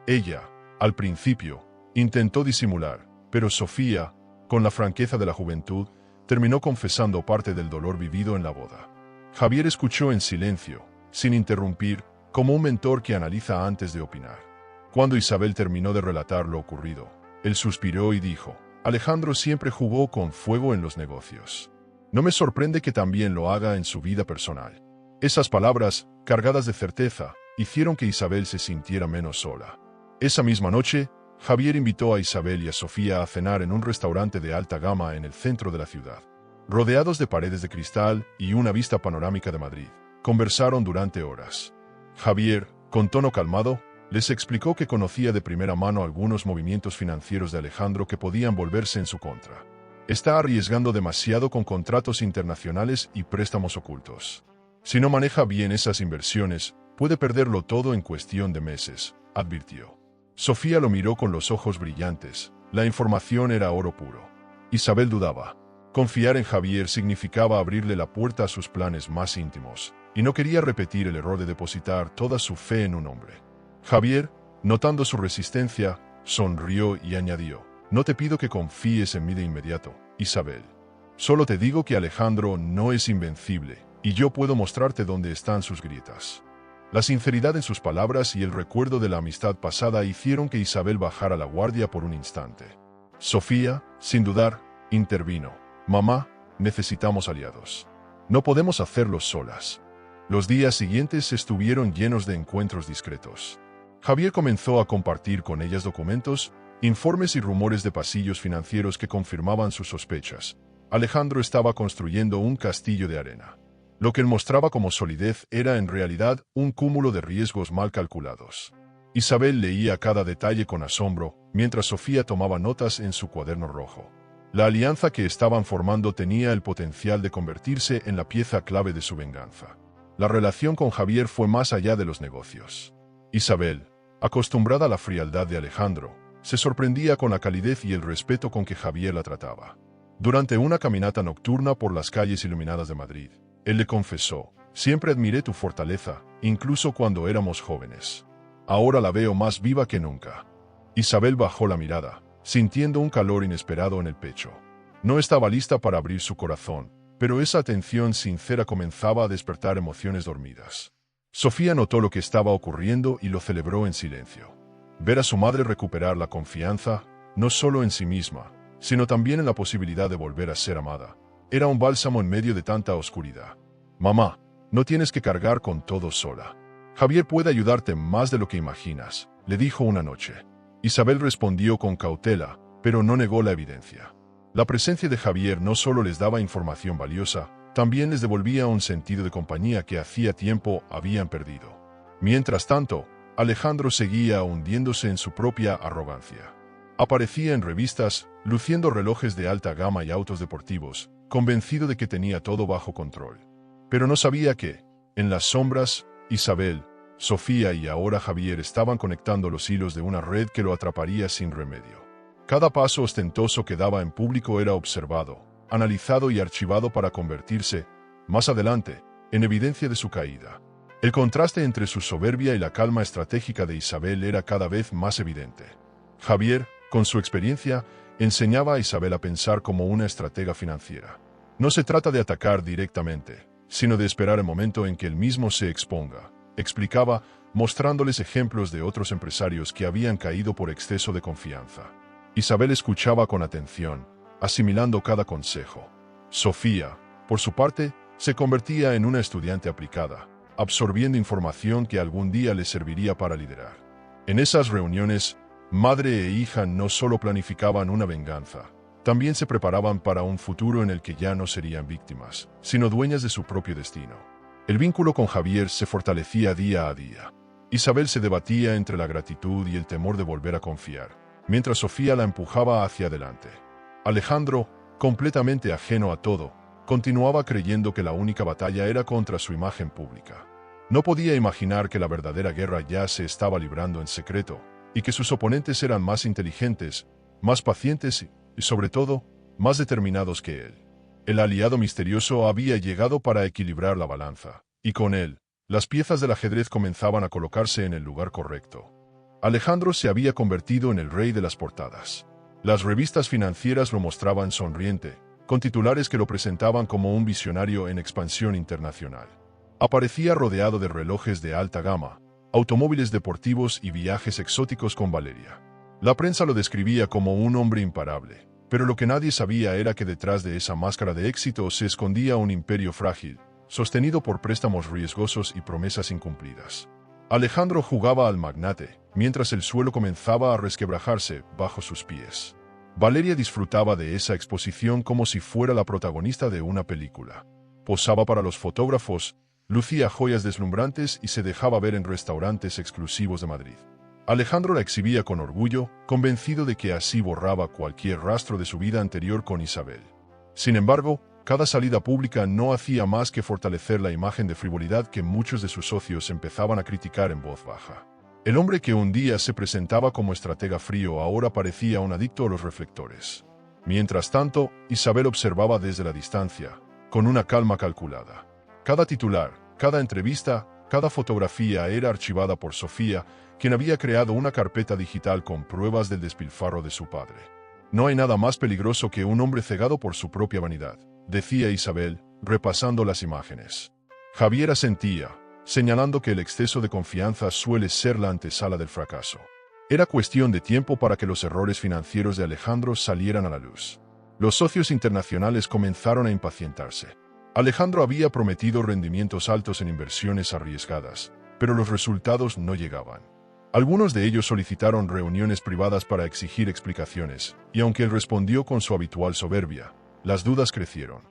Ella, al principio, intentó disimular, pero Sofía, con la franqueza de la juventud, terminó confesando parte del dolor vivido en la boda. Javier escuchó en silencio, sin interrumpir, como un mentor que analiza antes de opinar. Cuando Isabel terminó de relatar lo ocurrido, él suspiró y dijo: «Alejandro siempre jugó con fuego en los negocios. No me sorprende que también lo haga en su vida personal». Esas palabras, cargadas de certeza, hicieron que Isabel se sintiera menos sola. Esa misma noche, Javier invitó a Isabel y a Sofía a cenar en un restaurante de alta gama en el centro de la ciudad. Rodeados de paredes de cristal y una vista panorámica de Madrid, conversaron durante horas. Javier, con tono calmado, les explicó que conocía de primera mano algunos movimientos financieros de Alejandro que podían volverse en su contra. «Está arriesgando demasiado con contratos internacionales y préstamos ocultos. Si no maneja bien esas inversiones, puede perderlo todo en cuestión de meses», advirtió. Sofía lo miró con los ojos brillantes. La información era oro puro. Isabel dudaba. Confiar en Javier significaba abrirle la puerta a sus planes más íntimos, y no quería repetir el error de depositar toda su fe en un hombre. Javier, notando su resistencia, sonrió y añadió: «No te pido que confíes en mí de inmediato, Isabel. Solo te digo que Alejandro no es invencible, y yo puedo mostrarte dónde están sus grietas». La sinceridad en sus palabras y el recuerdo de la amistad pasada hicieron que Isabel bajara la guardia por un instante. Sofía, sin dudar, intervino: «Mamá, necesitamos aliados. No podemos hacerlo solas». Los días siguientes estuvieron llenos de encuentros discretos. Javier comenzó a compartir con ellas documentos, informes y rumores de pasillos financieros que confirmaban sus sospechas. Alejandro estaba construyendo un castillo de arena. Lo que él mostraba como solidez era en realidad un cúmulo de riesgos mal calculados. Isabel leía cada detalle con asombro, mientras Sofía tomaba notas en su cuaderno rojo. La alianza que estaban formando tenía el potencial de convertirse en la pieza clave de su venganza. La relación con Javier fue más allá de los negocios. Isabel, acostumbrada a la frialdad de Alejandro, se sorprendía con la calidez y el respeto con que Javier la trataba. Durante una caminata nocturna por las calles iluminadas de Madrid, él le confesó: «Siempre admiré tu fortaleza, incluso cuando éramos jóvenes. Ahora la veo más viva que nunca». Isabel bajó la mirada, sintiendo un calor inesperado en el pecho. No estaba lista para abrir su corazón, pero esa atención sincera comenzaba a despertar emociones dormidas. Sofía notó lo que estaba ocurriendo y lo celebró en silencio. Ver a su madre recuperar la confianza, no solo en sí misma, sino también en la posibilidad de volver a ser amada, era un bálsamo en medio de tanta oscuridad. «Mamá, no tienes que cargar con todo sola. Javier puede ayudarte más de lo que imaginas», le dijo una noche. Isabel respondió con cautela, pero no negó la evidencia. La presencia de Javier no solo les daba información valiosa, también les devolvía un sentido de compañía que hacía tiempo habían perdido. Mientras tanto, Alejandro seguía hundiéndose en su propia arrogancia. Aparecía en revistas, luciendo relojes de alta gama y autos deportivos, convencido de que tenía todo bajo control. Pero no sabía que, en las sombras, Isabel, Sofía y ahora Javier estaban conectando los hilos de una red que lo atraparía sin remedio. Cada paso ostentoso que daba en público era observado, analizado y archivado para convertirse, más adelante, en evidencia de su caída. El contraste entre su soberbia y la calma estratégica de Isabel era cada vez más evidente. Javier, con su experiencia, enseñaba a Isabel a pensar como una estratega financiera. No se trata de atacar directamente, sino de esperar el momento en que él mismo se exponga, explicaba, mostrándoles ejemplos de otros empresarios que habían caído por exceso de confianza. Isabel escuchaba con atención, asimilando cada consejo. Sofía, por su parte, se convertía en una estudiante aplicada, absorbiendo información que algún día le serviría para liderar. En esas reuniones, madre e hija no solo planificaban una venganza, también se preparaban para un futuro en el que ya no serían víctimas, sino dueñas de su propio destino. El vínculo con Javier se fortalecía día a día. Isabel se debatía entre la gratitud y el temor de volver a confiar, mientras Sofía la empujaba hacia adelante. Alejandro, completamente ajeno a todo, continuaba creyendo que la única batalla era contra su imagen pública. No podía imaginar que la verdadera guerra ya se estaba librando en secreto, y que sus oponentes eran más inteligentes, más pacientes y, sobre todo, más determinados que él. El aliado misterioso había llegado para equilibrar la balanza, y con él, las piezas del ajedrez comenzaban a colocarse en el lugar correcto. Alejandro se había convertido en el rey de las portadas. Las revistas financieras lo mostraban sonriente, con titulares que lo presentaban como un visionario en expansión internacional. Aparecía rodeado de relojes de alta gama, automóviles deportivos y viajes exóticos con Valeria. La prensa lo describía como un hombre imparable, pero lo que nadie sabía era que detrás de esa máscara de éxito se escondía un imperio frágil, sostenido por préstamos riesgosos y promesas incumplidas. Alejandro jugaba al magnate, mientras el suelo comenzaba a resquebrajarse bajo sus pies. Valeria disfrutaba de esa exposición como si fuera la protagonista de una película. Posaba para los fotógrafos, lucía joyas deslumbrantes y se dejaba ver en restaurantes exclusivos de Madrid. Alejandro la exhibía con orgullo, convencido de que así borraba cualquier rastro de su vida anterior con Isabel. Sin embargo, cada salida pública no hacía más que fortalecer la imagen de frivolidad que muchos de sus socios empezaban a criticar en voz baja. El hombre que un día se presentaba como estratega frío ahora parecía un adicto a los reflectores. Mientras tanto, Isabel observaba desde la distancia, con una calma calculada. Cada titular, cada entrevista, cada fotografía era archivada por Sofía, quien había creado una carpeta digital con pruebas del despilfarro de su padre. No hay nada más peligroso que un hombre cegado por su propia vanidad, decía Isabel, repasando las imágenes. Javier asentía, señalando que el exceso de confianza suele ser la antesala del fracaso. Era cuestión de tiempo para que los errores financieros de Alejandro salieran a la luz. Los socios internacionales comenzaron a impacientarse. Alejandro había prometido rendimientos altos en inversiones arriesgadas, pero los resultados no llegaban. Algunos de ellos solicitaron reuniones privadas para exigir explicaciones, y aunque él respondió con su habitual soberbia, las dudas crecieron.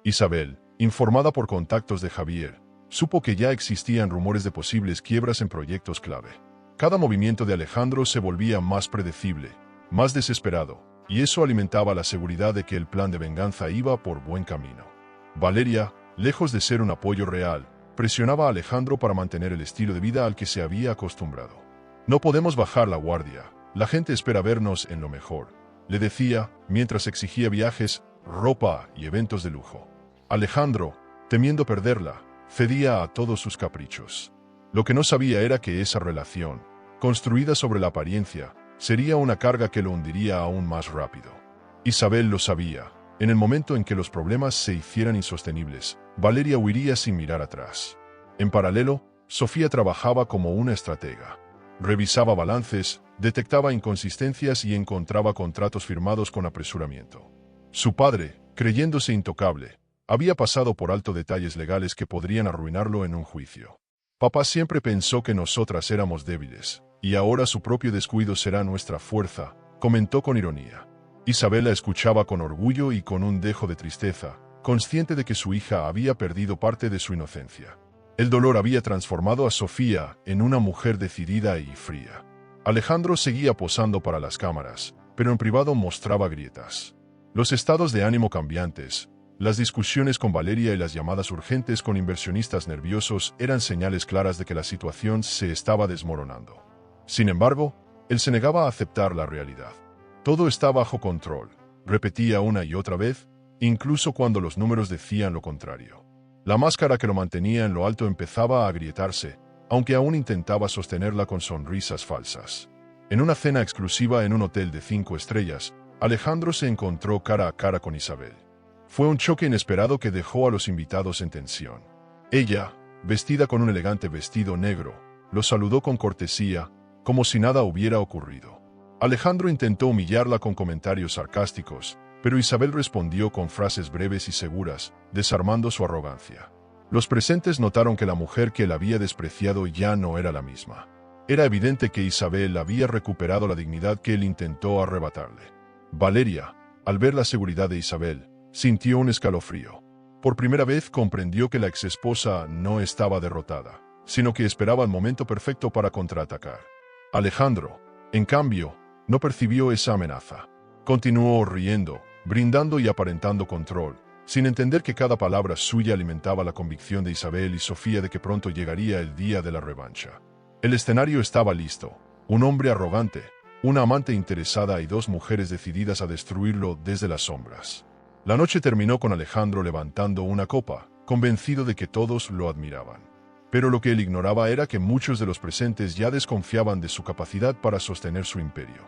Isabel, informada por contactos de Javier, supo que ya existían rumores de posibles quiebras en proyectos clave. Cada movimiento de Alejandro se volvía más predecible, más desesperado, y eso alimentaba la seguridad de que el plan de venganza iba por buen camino. Valeria, lejos de ser un apoyo real, presionaba a Alejandro para mantener el estilo de vida al que se había acostumbrado. No podemos bajar la guardia, la gente espera vernos en lo mejor, le decía, mientras exigía viajes, ropa y eventos de lujo. Alejandro, temiendo perderla, cedía a todos sus caprichos. Lo que no sabía era que esa relación, construida sobre la apariencia, sería una carga que lo hundiría aún más rápido. Isabel lo sabía. En el momento en que los problemas se hicieran insostenibles, Valeria huiría sin mirar atrás. En paralelo, Sofía trabajaba como una estratega. Revisaba balances, detectaba inconsistencias y encontraba contratos firmados con apresuramiento. Su padre, creyéndose intocable, había pasado por alto detalles legales que podrían arruinarlo en un juicio. Papá siempre pensó que nosotras éramos débiles, y ahora su propio descuido será nuestra fuerza, comentó con ironía. Isabel la escuchaba con orgullo y con un dejo de tristeza, consciente de que su hija había perdido parte de su inocencia. El dolor había transformado a Sofía en una mujer decidida y fría. Alejandro seguía posando para las cámaras, pero en privado mostraba grietas. Los estados de ánimo cambiantes, las discusiones con Valeria y las llamadas urgentes con inversionistas nerviosos eran señales claras de que la situación se estaba desmoronando. Sin embargo, él se negaba a aceptar la realidad. Todo está bajo control, repetía una y otra vez, incluso cuando los números decían lo contrario. La máscara que lo mantenía en lo alto empezaba a agrietarse, aunque aún intentaba sostenerla con sonrisas falsas. En una cena exclusiva en un hotel de 5 estrellas, Alejandro se encontró cara a cara con Isabel. Fue un choque inesperado que dejó a los invitados en tensión. Ella, vestida con un elegante vestido negro, lo saludó con cortesía, como si nada hubiera ocurrido. Alejandro intentó humillarla con comentarios sarcásticos, pero Isabel respondió con frases breves y seguras, desarmando su arrogancia. Los presentes notaron que la mujer que él había despreciado ya no era la misma. Era evidente que Isabel había recuperado la dignidad que él intentó arrebatarle. Valeria, al ver la seguridad de Isabel, sintió un escalofrío. Por primera vez comprendió que la exesposa no estaba derrotada, sino que esperaba el momento perfecto para contraatacar. Alejandro, en cambio, no percibió esa amenaza. Continuó riendo, brindando y aparentando control, sin entender que cada palabra suya alimentaba la convicción de Isabel y Sofía de que pronto llegaría el día de la revancha. El escenario estaba listo, un hombre arrogante, una amante interesada y dos mujeres decididas a destruirlo desde las sombras. La noche terminó con Alejandro levantando una copa, convencido de que todos lo admiraban. Pero lo que él ignoraba era que muchos de los presentes ya desconfiaban de su capacidad para sostener su imperio.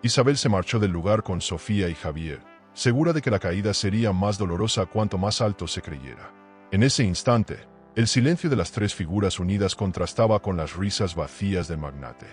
Isabel se marchó del lugar con Sofía y Javier, segura de que la caída sería más dolorosa cuanto más alto se creyera. En ese instante, el silencio de las tres figuras unidas contrastaba con las risas vacías del magnate.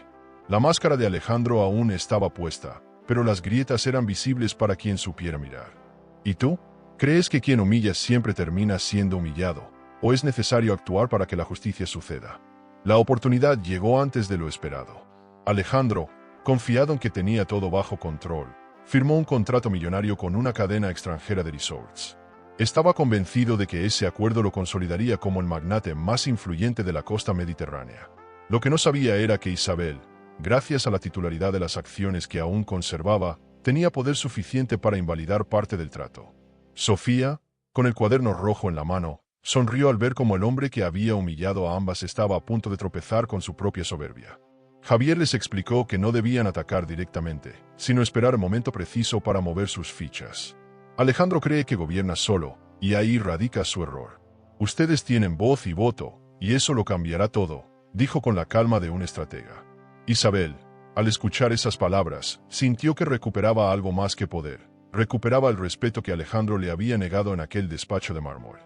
La máscara de Alejandro aún estaba puesta, pero las grietas eran visibles para quien supiera mirar. ¿Y tú? ¿Crees que quien humilla siempre termina siendo humillado, o es necesario actuar para que la justicia suceda? La oportunidad llegó antes de lo esperado. Alejandro, confiado en que tenía todo bajo control, firmó un contrato millonario con una cadena extranjera de resorts. Estaba convencido de que ese acuerdo lo consolidaría como el magnate más influyente de la costa mediterránea. Lo que no sabía era que Isabel, gracias a la titularidad de las acciones que aún conservaba, tenía poder suficiente para invalidar parte del trato. Sofía, con el cuaderno rojo en la mano, sonrió al ver cómo el hombre que había humillado a ambas estaba a punto de tropezar con su propia soberbia. Javier les explicó que no debían atacar directamente, sino esperar el momento preciso para mover sus fichas. Alejandro cree que gobierna solo, y ahí radica su error. Ustedes tienen voz y voto, y eso lo cambiará todo, dijo con la calma de un estratega. Isabel, al escuchar esas palabras, sintió que recuperaba algo más que poder. Recuperaba el respeto que Alejandro le había negado en aquel despacho de mármol.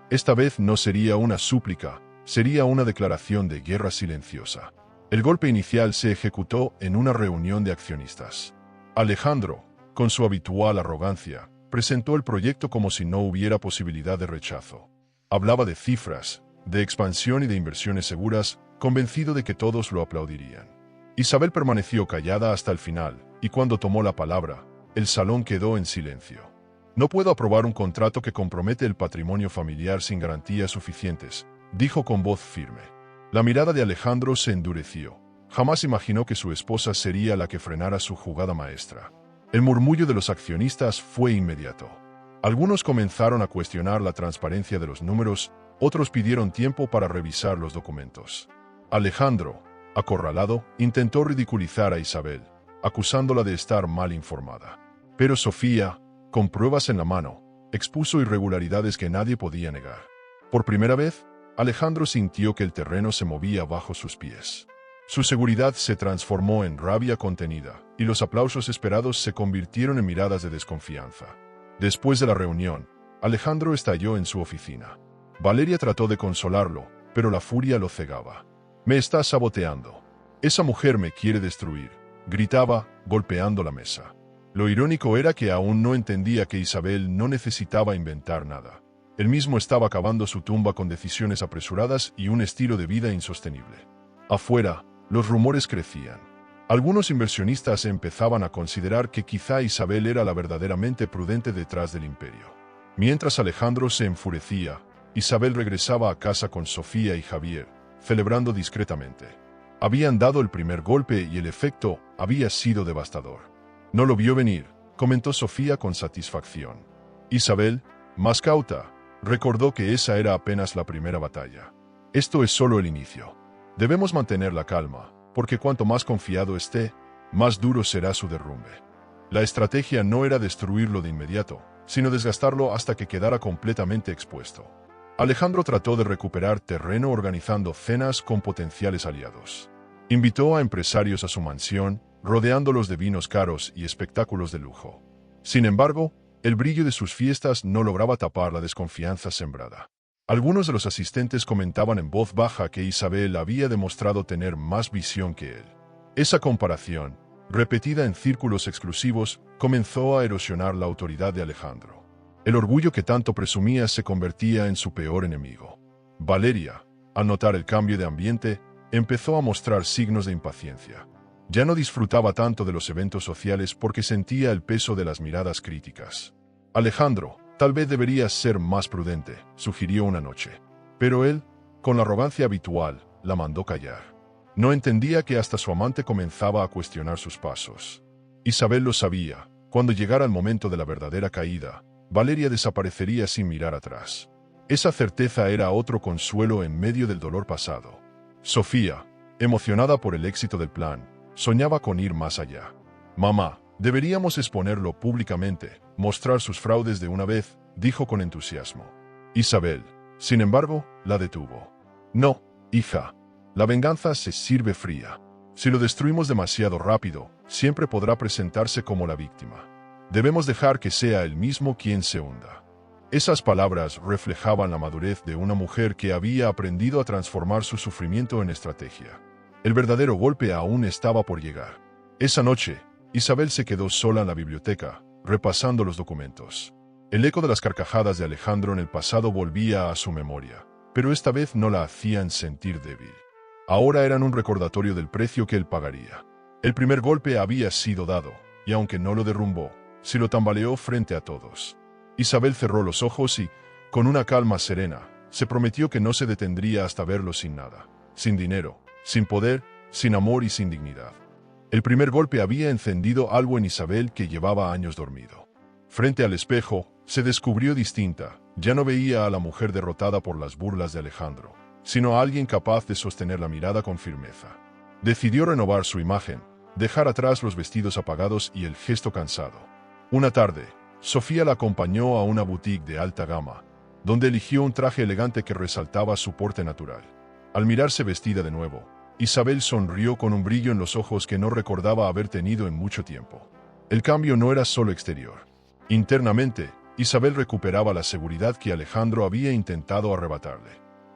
Esta vez no sería una súplica, sería una declaración de guerra silenciosa. El golpe inicial se ejecutó en una reunión de accionistas. Alejandro, con su habitual arrogancia, presentó el proyecto como si no hubiera posibilidad de rechazo. Hablaba de cifras, de expansión y de inversiones seguras, convencido de que todos lo aplaudirían. Isabel permaneció callada hasta el final, y cuando tomó la palabra, el salón quedó en silencio. No puedo aprobar un contrato que compromete el patrimonio familiar sin garantías suficientes, dijo con voz firme. La mirada de Alejandro se endureció. Jamás imaginó que su esposa sería la que frenara su jugada maestra. El murmullo de los accionistas fue inmediato. Algunos comenzaron a cuestionar la transparencia de los números, otros pidieron tiempo para revisar los documentos. Alejandro, acorralado, intentó ridiculizar a Isabel, acusándola de estar mal informada. Pero Sofía, con pruebas en la mano, expuso irregularidades que nadie podía negar. Por primera vez, Alejandro sintió que el terreno se movía bajo sus pies. Su seguridad se transformó en rabia contenida, y los aplausos esperados se convirtieron en miradas de desconfianza. Después de la reunión, Alejandro estalló en su oficina. Valeria trató de consolarlo, pero la furia lo cegaba. «Me está saboteando. Esa mujer me quiere destruir», gritaba, golpeando la mesa. Lo irónico era que aún no entendía que Isabel no necesitaba inventar nada. Él mismo estaba cavando su tumba con decisiones apresuradas y un estilo de vida insostenible. Afuera, los rumores crecían. Algunos inversionistas empezaban a considerar que quizá Isabel era la verdaderamente prudente detrás del imperio. Mientras Alejandro se enfurecía, Isabel regresaba a casa con Sofía y Javier, celebrando discretamente. Habían dado el primer golpe y el efecto había sido devastador. «No lo vio venir», comentó Sofía con satisfacción. Isabel, más cauta, recordó que esa era apenas la primera batalla. «Esto es solo el inicio. Debemos mantener la calma, porque cuanto más confiado esté, más duro será su derrumbe». La estrategia no era destruirlo de inmediato, sino desgastarlo hasta que quedara completamente expuesto. Alejandro trató de recuperar terreno organizando cenas con potenciales aliados. Invitó a empresarios a su mansión, rodeándolos de vinos caros y espectáculos de lujo. Sin embargo, el brillo de sus fiestas no lograba tapar la desconfianza sembrada. Algunos de los asistentes comentaban en voz baja que Isabel había demostrado tener más visión que él. Esa comparación, repetida en círculos exclusivos, comenzó a erosionar la autoridad de Alejandro. El orgullo que tanto presumía se convertía en su peor enemigo. Valeria, al notar el cambio de ambiente, empezó a mostrar signos de impaciencia. Ya no disfrutaba tanto de los eventos sociales porque sentía el peso de las miradas críticas. «Alejandro, tal vez deberías ser más prudente», sugirió una noche. Pero él, con la arrogancia habitual, la mandó callar. No entendía que hasta su amante comenzaba a cuestionar sus pasos. Isabel lo sabía. Cuando llegara el momento de la verdadera caída, Valeria desaparecería sin mirar atrás. Esa certeza era otro consuelo en medio del dolor pasado. Sofía, emocionada por el éxito del plan, soñaba con ir más allá. «Mamá, deberíamos exponerlo públicamente, mostrar sus fraudes de una vez», dijo con entusiasmo. Isabel, sin embargo, la detuvo. «No, hija. La venganza se sirve fría. Si lo destruimos demasiado rápido, siempre podrá presentarse como la víctima. Debemos dejar que sea él mismo quien se hunda». Esas palabras reflejaban la madurez de una mujer que había aprendido a transformar su sufrimiento en estrategia. El verdadero golpe aún estaba por llegar. Esa noche, Isabel se quedó sola en la biblioteca, repasando los documentos. El eco de las carcajadas de Alejandro en el pasado volvía a su memoria, pero esta vez no la hacían sentir débil. Ahora eran un recordatorio del precio que él pagaría. El primer golpe había sido dado, y aunque no lo derrumbó, sí lo tambaleó frente a todos. Isabel cerró los ojos y, con una calma serena, se prometió que no se detendría hasta verlo sin nada, sin dinero, sin poder, sin amor y sin dignidad. El primer golpe había encendido algo en Isabel que llevaba años dormido. Frente al espejo, se descubrió distinta. Ya no veía a la mujer derrotada por las burlas de Alejandro, sino a alguien capaz de sostener la mirada con firmeza. Decidió renovar su imagen, dejar atrás los vestidos apagados y el gesto cansado. Una tarde, Sofía la acompañó a una boutique de alta gama, donde eligió un traje elegante que resaltaba su porte natural. Al mirarse vestida de nuevo, Isabel sonrió con un brillo en los ojos que no recordaba haber tenido en mucho tiempo. El cambio no era solo exterior. Internamente, Isabel recuperaba la seguridad que Alejandro había intentado arrebatarle.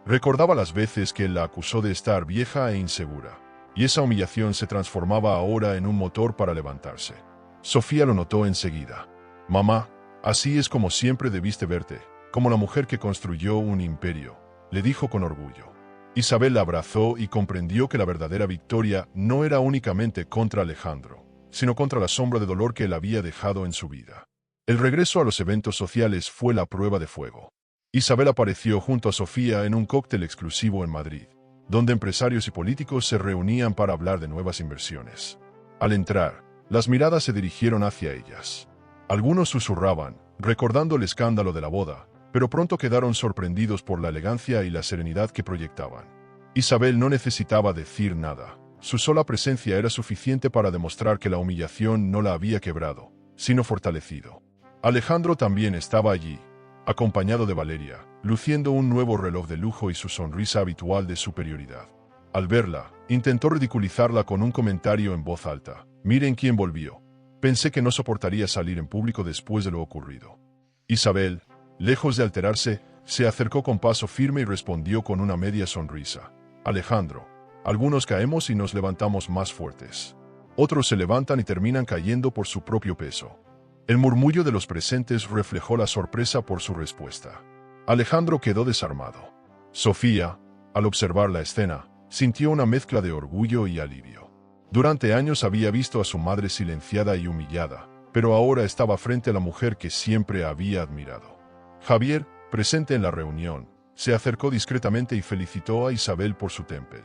Recordaba las veces que él la acusó de estar vieja e insegura, y esa humillación se transformaba ahora en un motor para levantarse. Sofía lo notó enseguida. «Mamá, así es como siempre debiste verte, como la mujer que construyó un imperio», le dijo con orgullo. Isabel la abrazó y comprendió que la verdadera victoria no era únicamente contra Alejandro, sino contra la sombra de dolor que él había dejado en su vida. El regreso a los eventos sociales fue la prueba de fuego. Isabel apareció junto a Sofía en un cóctel exclusivo en Madrid, donde empresarios y políticos se reunían para hablar de nuevas inversiones. Al entrar, las miradas se dirigieron hacia ellas. Algunos susurraban, recordando el escándalo de la boda, pero pronto quedaron sorprendidos por la elegancia y la serenidad que proyectaban. Isabel no necesitaba decir nada. Su sola presencia era suficiente para demostrar que la humillación no la había quebrado, sino fortalecido. Alejandro también estaba allí, acompañado de Valeria, luciendo un nuevo reloj de lujo y su sonrisa habitual de superioridad. Al verla, intentó ridiculizarla con un comentario en voz alta. «Miren quién volvió. Pensé que no soportaría salir en público después de lo ocurrido». Isabel, lejos de alterarse, se acercó con paso firme y respondió con una media sonrisa. «Alejandro, algunos caemos y nos levantamos más fuertes. Otros se levantan y terminan cayendo por su propio peso». El murmullo de los presentes reflejó la sorpresa por su respuesta. Alejandro quedó desarmado. Sofía, al observar la escena, sintió una mezcla de orgullo y alivio. Durante años había visto a su madre silenciada y humillada, pero ahora estaba frente a la mujer que siempre había admirado. Javier, presente en la reunión, se acercó discretamente y felicitó a Isabel por su temple.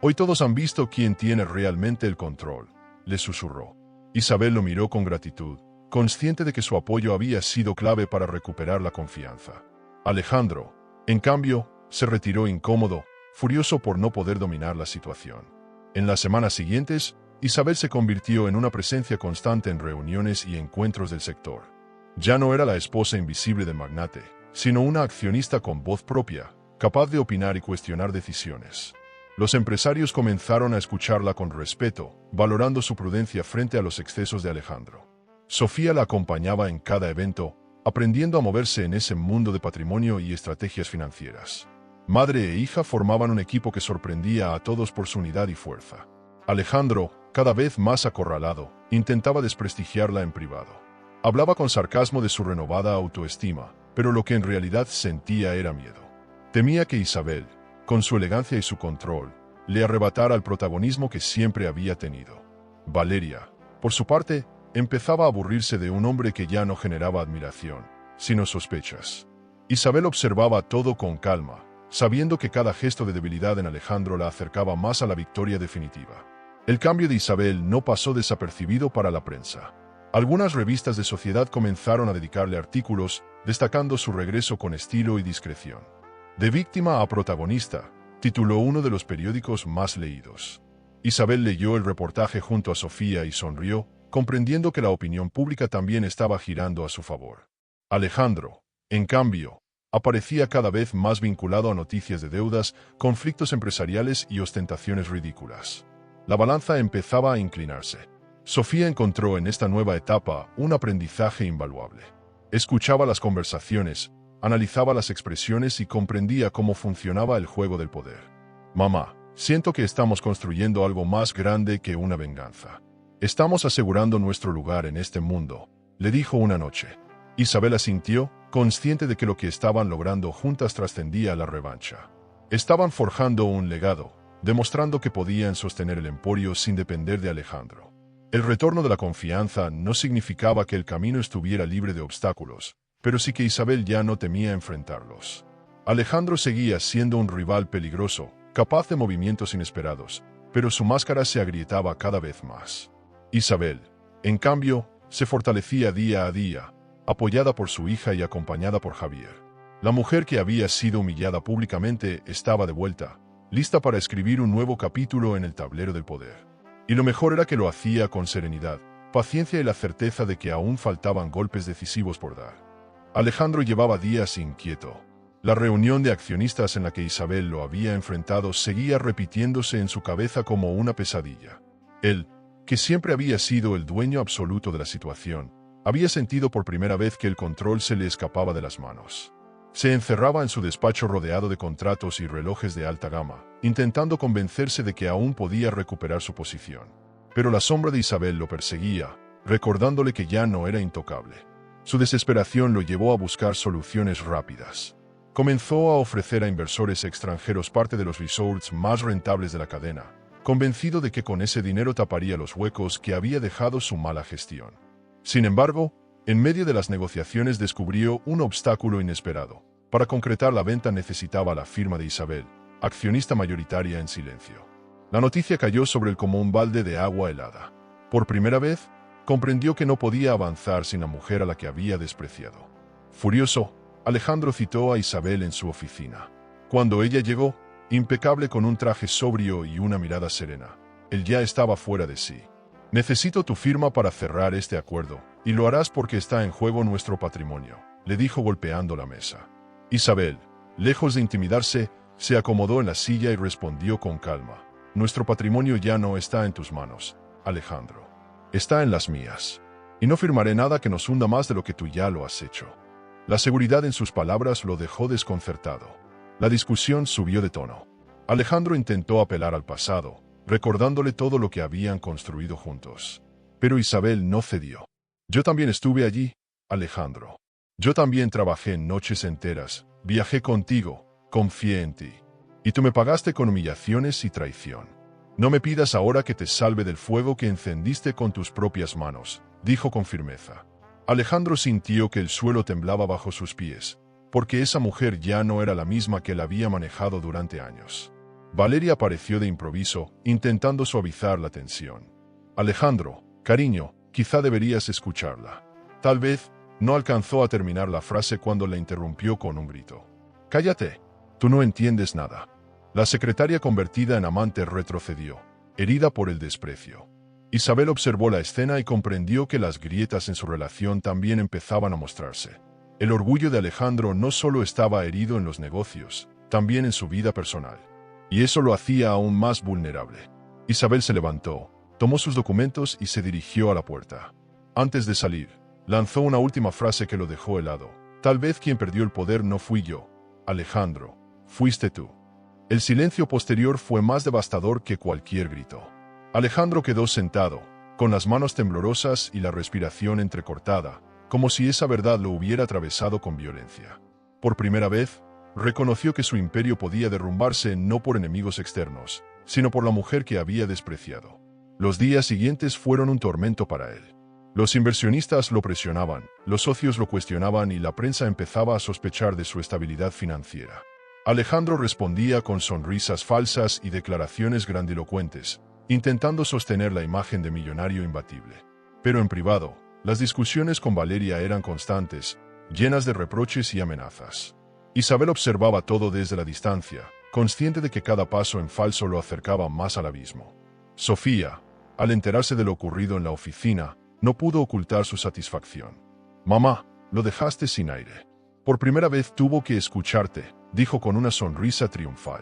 «Hoy todos han visto quién tiene realmente el control», le susurró. Isabel lo miró con gratitud, consciente de que su apoyo había sido clave para recuperar la confianza. Alejandro, en cambio, se retiró incómodo, furioso por no poder dominar la situación. En las semanas siguientes, Isabel se convirtió en una presencia constante en reuniones y encuentros del sector. Ya no era la esposa invisible del magnate, sino una accionista con voz propia, capaz de opinar y cuestionar decisiones. Los empresarios comenzaron a escucharla con respeto, valorando su prudencia frente a los excesos de Alejandro. Sofía la acompañaba en cada evento, aprendiendo a moverse en ese mundo de patrimonio y estrategias financieras. Madre e hija formaban un equipo que sorprendía a todos por su unidad y fuerza. Alejandro, cada vez más acorralado, intentaba desprestigiarla en privado. Hablaba con sarcasmo de su renovada autoestima, pero lo que en realidad sentía era miedo. Temía que Isabel, con su elegancia y su control, le arrebatara el protagonismo que siempre había tenido. Valeria, por su parte, empezaba a aburrirse de un hombre que ya no generaba admiración, sino sospechas. Isabel observaba todo con calma, sabiendo que cada gesto de debilidad en Alejandro la acercaba más a la victoria definitiva. El cambio de Isabel no pasó desapercibido para la prensa. Algunas revistas de sociedad comenzaron a dedicarle artículos, destacando su regreso con estilo y discreción. «De víctima a protagonista», tituló uno de los periódicos más leídos. Isabel leyó el reportaje junto a Sofía y sonrió, comprendiendo que la opinión pública también estaba girando a su favor. Alejandro, en cambio, aparecía cada vez más vinculado a noticias de deudas, conflictos empresariales y ostentaciones ridículas. La balanza empezaba a inclinarse. Sofía encontró en esta nueva etapa un aprendizaje invaluable. Escuchaba las conversaciones, analizaba las expresiones y comprendía cómo funcionaba el juego del poder. «Mamá, siento que estamos construyendo algo más grande que una venganza. Estamos asegurando nuestro lugar en este mundo», le dijo una noche. Isabel asintió, consciente de que lo que estaban logrando juntas trascendía la revancha. Estaban forjando un legado, demostrando que podían sostener el emporio sin depender de Alejandro. El retorno de la confianza no significaba que el camino estuviera libre de obstáculos, pero sí que Isabel ya no temía enfrentarlos. Alejandro seguía siendo un rival peligroso, capaz de movimientos inesperados, pero su máscara se agrietaba cada vez más. Isabel, en cambio, se fortalecía día a día, apoyada por su hija y acompañada por Javier. La mujer que había sido humillada públicamente estaba de vuelta, lista para escribir un nuevo capítulo en el tablero del poder. Y lo mejor era que lo hacía con serenidad, paciencia y la certeza de que aún faltaban golpes decisivos por dar. Alejandro llevaba días inquieto. La reunión de accionistas en la que Isabel lo había enfrentado seguía repitiéndose en su cabeza como una pesadilla. Él, que siempre había sido el dueño absoluto de la situación, había sentido por primera vez que el control se le escapaba de las manos. Se encerraba en su despacho rodeado de contratos y relojes de alta gama, intentando convencerse de que aún podía recuperar su posición. Pero la sombra de Isabel lo perseguía, recordándole que ya no era intocable. Su desesperación lo llevó a buscar soluciones rápidas. Comenzó a ofrecer a inversores extranjeros parte de los resorts más rentables de la cadena, convencido de que con ese dinero taparía los huecos que había dejado su mala gestión. Sin embargo, en medio de las negociaciones descubrió un obstáculo inesperado. Para concretar la venta necesitaba la firma de Isabel, accionista mayoritaria en silencio. La noticia cayó sobre él como un balde de agua helada. Por primera vez, comprendió que no podía avanzar sin la mujer a la que había despreciado. Furioso, Alejandro citó a Isabel en su oficina. Cuando ella llegó, impecable con un traje sobrio y una mirada serena, él ya estaba fuera de sí. «Necesito tu firma para cerrar este acuerdo, y lo harás porque está en juego nuestro patrimonio», le dijo golpeando la mesa. Isabel, lejos de intimidarse, se acomodó en la silla y respondió con calma. «Nuestro patrimonio ya no está en tus manos, Alejandro. Está en las mías. Y no firmaré nada que nos hunda más de lo que tú ya lo has hecho». La seguridad en sus palabras lo dejó desconcertado. La discusión subió de tono. Alejandro intentó apelar al pasado, recordándole todo lo que habían construido juntos. Pero Isabel no cedió. «Yo también estuve allí, Alejandro. Yo también trabajé noches enteras, viajé contigo, confié en ti. Y tú me pagaste con humillaciones y traición. No me pidas ahora que te salve del fuego que encendiste con tus propias manos», dijo con firmeza. Alejandro sintió que el suelo temblaba bajo sus pies, porque esa mujer ya no era la misma que la había manejado durante años. Valeria apareció de improviso, intentando suavizar la tensión. «Alejandro, cariño, quizá deberías escucharla». Tal vez no alcanzó a terminar la frase cuando la interrumpió con un grito. «Cállate, tú no entiendes nada». La secretaria convertida en amante retrocedió, herida por el desprecio. Isabel observó la escena y comprendió que las grietas en su relación también empezaban a mostrarse. El orgullo de Alejandro no solo estaba herido en los negocios, también en su vida personal. Y eso lo hacía aún más vulnerable. Isabel se levantó, tomó sus documentos y se dirigió a la puerta. Antes de salir, lanzó una última frase que lo dejó helado. «Tal vez quien perdió el poder no fui yo, Alejandro, fuiste tú». El silencio posterior fue más devastador que cualquier grito. Alejandro quedó sentado, con las manos temblorosas y la respiración entrecortada, como si esa verdad lo hubiera atravesado con violencia. Por primera vez, reconoció que su imperio podía derrumbarse no por enemigos externos, sino por la mujer que había despreciado. Los días siguientes fueron un tormento para él. Los inversionistas lo presionaban, los socios lo cuestionaban y la prensa empezaba a sospechar de su estabilidad financiera. Alejandro respondía con sonrisas falsas y declaraciones grandilocuentes, intentando sostener la imagen de millonario imbatible. Pero en privado, las discusiones con Valeria eran constantes, llenas de reproches y amenazas. Isabel observaba todo desde la distancia, consciente de que cada paso en falso lo acercaba más al abismo. Sofía, al enterarse de lo ocurrido en la oficina, no pudo ocultar su satisfacción. «Mamá, lo dejaste sin aire. Por primera vez tuvo que escucharte», dijo con una sonrisa triunfal.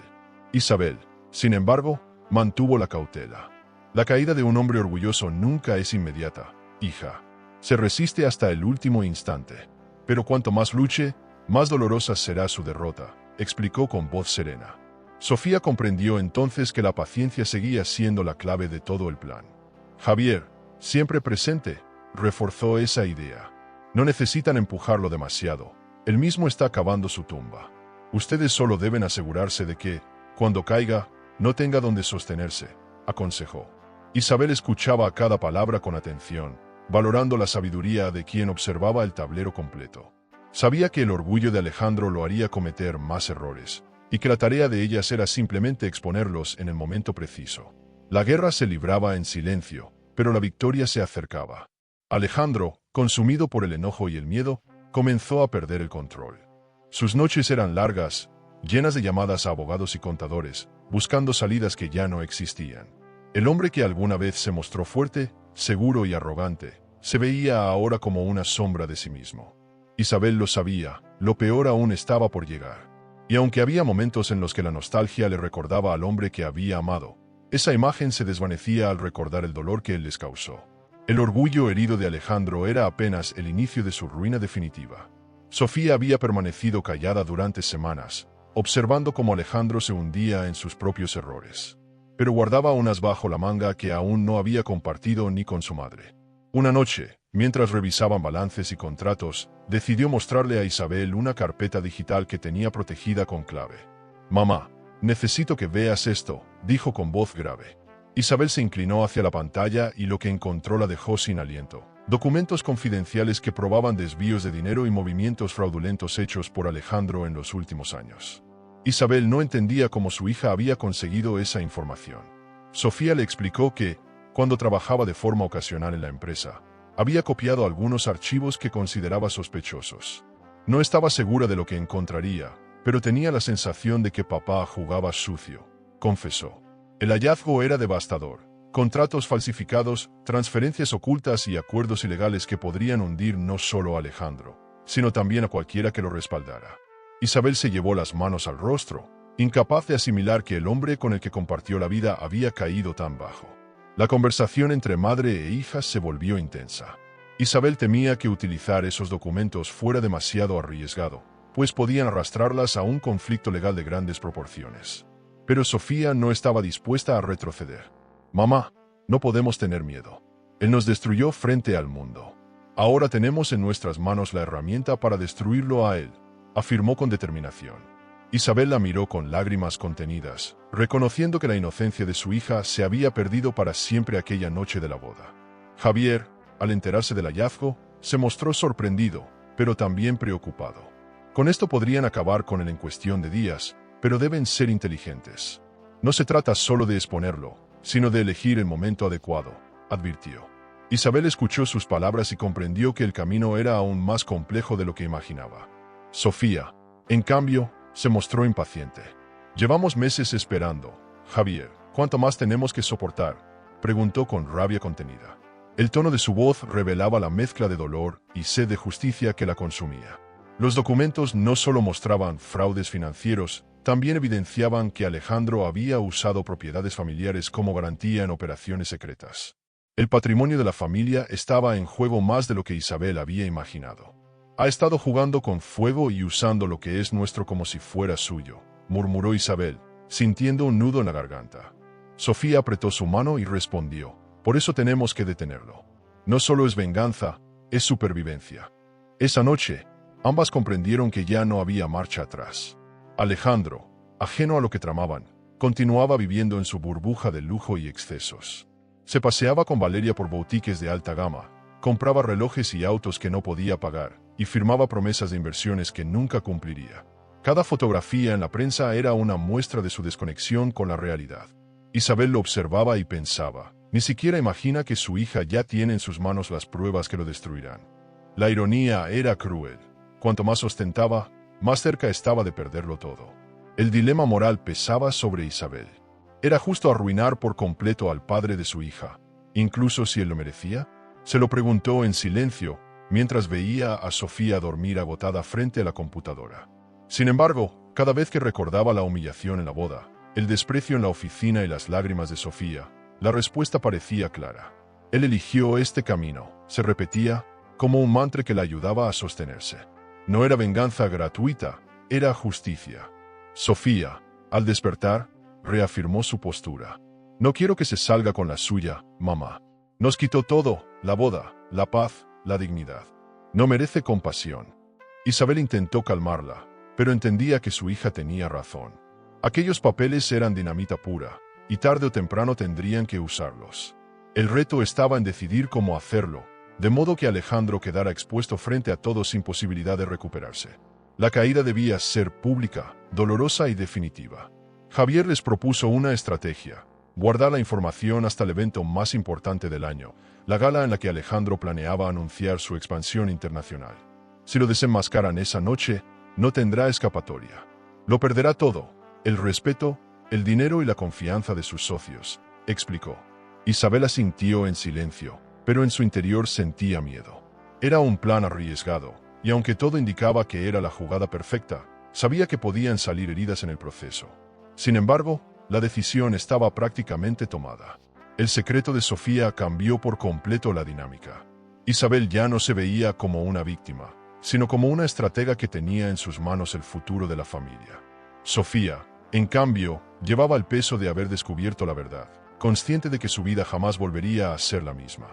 Isabel, sin embargo, mantuvo la cautela. «La caída de un hombre orgulloso nunca es inmediata, hija. Se resiste hasta el último instante. Pero cuanto más luche, más dolorosa será su derrota», explicó con voz serena. Sofía comprendió entonces que la paciencia seguía siendo la clave de todo el plan. «Javier, siempre presente», reforzó esa idea. «No necesitan empujarlo demasiado. Él mismo está cavando su tumba. Ustedes solo deben asegurarse de que, cuando caiga, no tenga donde sostenerse», aconsejó. Isabel escuchaba cada palabra con atención, valorando la sabiduría de quien observaba el tablero completo. Sabía que el orgullo de Alejandro lo haría cometer más errores, y que la tarea de ellas era simplemente exponerlos en el momento preciso. La guerra se libraba en silencio, pero la victoria se acercaba. Alejandro, consumido por el enojo y el miedo, comenzó a perder el control. Sus noches eran largas, llenas de llamadas a abogados y contadores, buscando salidas que ya no existían. El hombre que alguna vez se mostró fuerte, seguro y arrogante, se veía ahora como una sombra de sí mismo. Isabel lo sabía, lo peor aún estaba por llegar. Y aunque había momentos en los que la nostalgia le recordaba al hombre que había amado, esa imagen se desvanecía al recordar el dolor que él les causó. El orgullo herido de Alejandro era apenas el inicio de su ruina definitiva. Sofía había permanecido callada durante semanas, observando cómo Alejandro se hundía en sus propios errores. Pero guardaba un as bajo la manga que aún no había compartido ni con su madre. Una noche, mientras revisaban balances y contratos, decidió mostrarle a Isabel una carpeta digital que tenía protegida con clave. «Mamá, necesito que veas esto», dijo con voz grave. Isabel se inclinó hacia la pantalla y lo que encontró la dejó sin aliento. Documentos confidenciales que probaban desvíos de dinero y movimientos fraudulentos hechos por Alejandro en los últimos años. Isabel no entendía cómo su hija había conseguido esa información. Sofía le explicó que, cuando trabajaba de forma ocasional en la empresa, había copiado algunos archivos que consideraba sospechosos. No estaba segura de lo que encontraría, pero tenía la sensación de que papá jugaba sucio, confesó. El hallazgo era devastador. Contratos falsificados, transferencias ocultas y acuerdos ilegales que podrían hundir no solo a Alejandro, sino también a cualquiera que lo respaldara. Isabel se llevó las manos al rostro, incapaz de asimilar que el hombre con el que compartió la vida había caído tan bajo. La conversación entre madre e hija se volvió intensa. Isabel temía que utilizar esos documentos fuera demasiado arriesgado, pues podían arrastrarlas a un conflicto legal de grandes proporciones. Pero Sofía no estaba dispuesta a retroceder. «Mamá, no podemos tener miedo. Él nos destruyó frente al mundo. Ahora tenemos en nuestras manos la herramienta para destruirlo a él», afirmó con determinación. Isabel la miró con lágrimas contenidas, reconociendo que la inocencia de su hija se había perdido para siempre aquella noche de la boda. Javier, al enterarse del hallazgo, se mostró sorprendido, pero también preocupado. Con esto podrían acabar con él en cuestión de días, pero deben ser inteligentes. No se trata solo de exponerlo, sino de elegir el momento adecuado, advirtió. Isabel escuchó sus palabras y comprendió que el camino era aún más complejo de lo que imaginaba. Sofía, en cambio, se mostró impaciente. «Llevamos meses esperando. Javier, ¿cuánto más tenemos que soportar?», preguntó con rabia contenida. El tono de su voz revelaba la mezcla de dolor y sed de justicia que la consumía. Los documentos no solo mostraban fraudes financieros, también evidenciaban que Alejandro había usado propiedades familiares como garantía en operaciones secretas. El patrimonio de la familia estaba en juego más de lo que Isabel había imaginado. «Ha estado jugando con fuego y usando lo que es nuestro como si fuera suyo», murmuró Isabel, sintiendo un nudo en la garganta. Sofía apretó su mano y respondió: «Por eso tenemos que detenerlo. No solo es venganza, es supervivencia». Esa noche, ambas comprendieron que ya no había marcha atrás. Alejandro, ajeno a lo que tramaban, continuaba viviendo en su burbuja de lujo y excesos. Se paseaba con Valeria por boutiques de alta gama, compraba relojes y autos que no podía pagar, y firmaba promesas de inversiones que nunca cumpliría. Cada fotografía en la prensa era una muestra de su desconexión con la realidad. Isabel lo observaba y pensaba, ni siquiera imagina que su hija ya tiene en sus manos las pruebas que lo destruirán. La ironía era cruel. Cuanto más ostentaba, más cerca estaba de perderlo todo. El dilema moral pesaba sobre Isabel. ¿Era justo arruinar por completo al padre de su hija, incluso si él lo merecía? Se lo preguntó en silencio, mientras veía a Sofía dormir agotada frente a la computadora. Sin embargo, cada vez que recordaba la humillación en la boda, el desprecio en la oficina y las lágrimas de Sofía, la respuesta parecía clara. Él eligió este camino, se repetía, como un mantra que la ayudaba a sostenerse. No era venganza gratuita, era justicia. Sofía, al despertar, reafirmó su postura. «No quiero que se salga con la suya, mamá. Nos quitó todo, la boda, la paz, la dignidad. No merece compasión». Isabel intentó calmarla, pero entendía que su hija tenía razón. Aquellos papeles eran dinamita pura, y tarde o temprano tendrían que usarlos. El reto estaba en decidir cómo hacerlo, de modo que Alejandro quedara expuesto frente a todos sin posibilidad de recuperarse. La caída debía ser pública, dolorosa y definitiva. Javier les propuso una estrategia: guardar la información hasta el evento más importante del año, la gala en la que Alejandro planeaba anunciar su expansión internacional. Si lo desenmascaran esa noche, no tendrá escapatoria. Lo perderá todo: el respeto, el dinero y la confianza de sus socios, explicó. Isabel asintió en silencio, pero en su interior sentía miedo. Era un plan arriesgado, y aunque todo indicaba que era la jugada perfecta, sabía que podían salir heridas en el proceso. Sin embargo, la decisión estaba prácticamente tomada. El secreto de Sofía cambió por completo la dinámica. Isabel ya no se veía como una víctima, sino como una estratega que tenía en sus manos el futuro de la familia. Sofía, en cambio, llevaba el peso de haber descubierto la verdad, consciente de que su vida jamás volvería a ser la misma.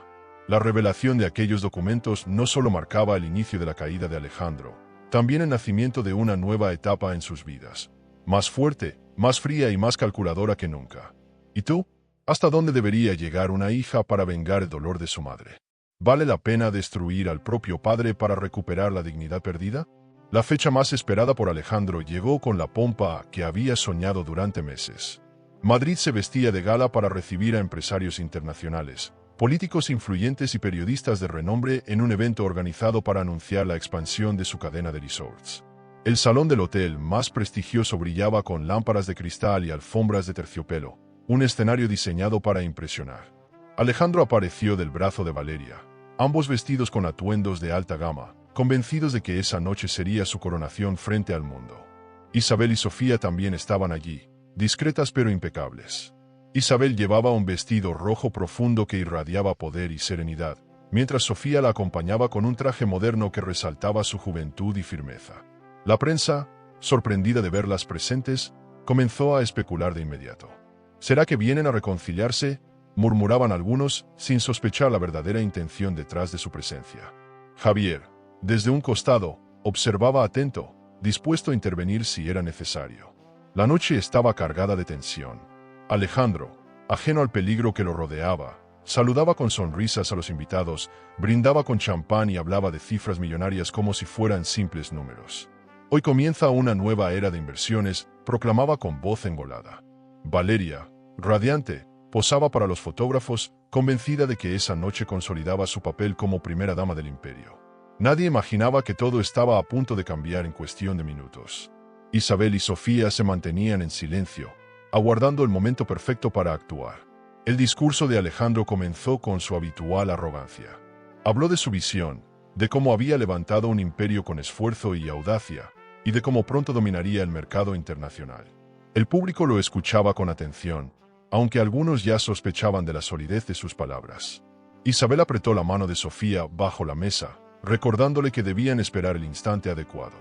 La revelación de aquellos documentos no solo marcaba el inicio de la caída de Alejandro, también el nacimiento de una nueva etapa en sus vidas, más fuerte, más fría y más calculadora que nunca. ¿Y tú? ¿Hasta dónde debería llegar una hija para vengar el dolor de su madre? ¿Vale la pena destruir al propio padre para recuperar la dignidad perdida? La fecha más esperada por Alejandro llegó con la pompa que había soñado durante meses. Madrid se vestía de gala para recibir a empresarios internacionales, políticos influyentes y periodistas de renombre en un evento organizado para anunciar la expansión de su cadena de resorts. El salón del hotel más prestigioso brillaba con lámparas de cristal y alfombras de terciopelo, un escenario diseñado para impresionar. Alejandro apareció del brazo de Valeria, ambos vestidos con atuendos de alta gama, convencidos de que esa noche sería su coronación frente al mundo. Isabel y Sofía también estaban allí, discretas pero impecables. Isabel llevaba un vestido rojo profundo que irradiaba poder y serenidad, mientras Sofía la acompañaba con un traje moderno que resaltaba su juventud y firmeza. La prensa, sorprendida de verlas presentes, comenzó a especular de inmediato. ¿Será que vienen a reconciliarse?, murmuraban algunos, sin sospechar la verdadera intención detrás de su presencia. Javier, desde un costado, observaba atento, dispuesto a intervenir si era necesario. La noche estaba cargada de tensión. Alejandro, ajeno al peligro que lo rodeaba, saludaba con sonrisas a los invitados, brindaba con champán y hablaba de cifras millonarias como si fueran simples números. Hoy comienza una nueva era de inversiones, proclamaba con voz engolada. Valeria, radiante, posaba para los fotógrafos, convencida de que esa noche consolidaba su papel como primera dama del imperio. Nadie imaginaba que todo estaba a punto de cambiar en cuestión de minutos. Isabel y Sofía se mantenían en silencio, aguardando el momento perfecto para actuar. El discurso de Alejandro comenzó con su habitual arrogancia. Habló de su visión, de cómo había levantado un imperio con esfuerzo y audacia, y de cómo pronto dominaría el mercado internacional. El público lo escuchaba con atención, aunque algunos ya sospechaban de la solidez de sus palabras. Isabel apretó la mano de Sofía bajo la mesa, recordándole que debían esperar el instante adecuado.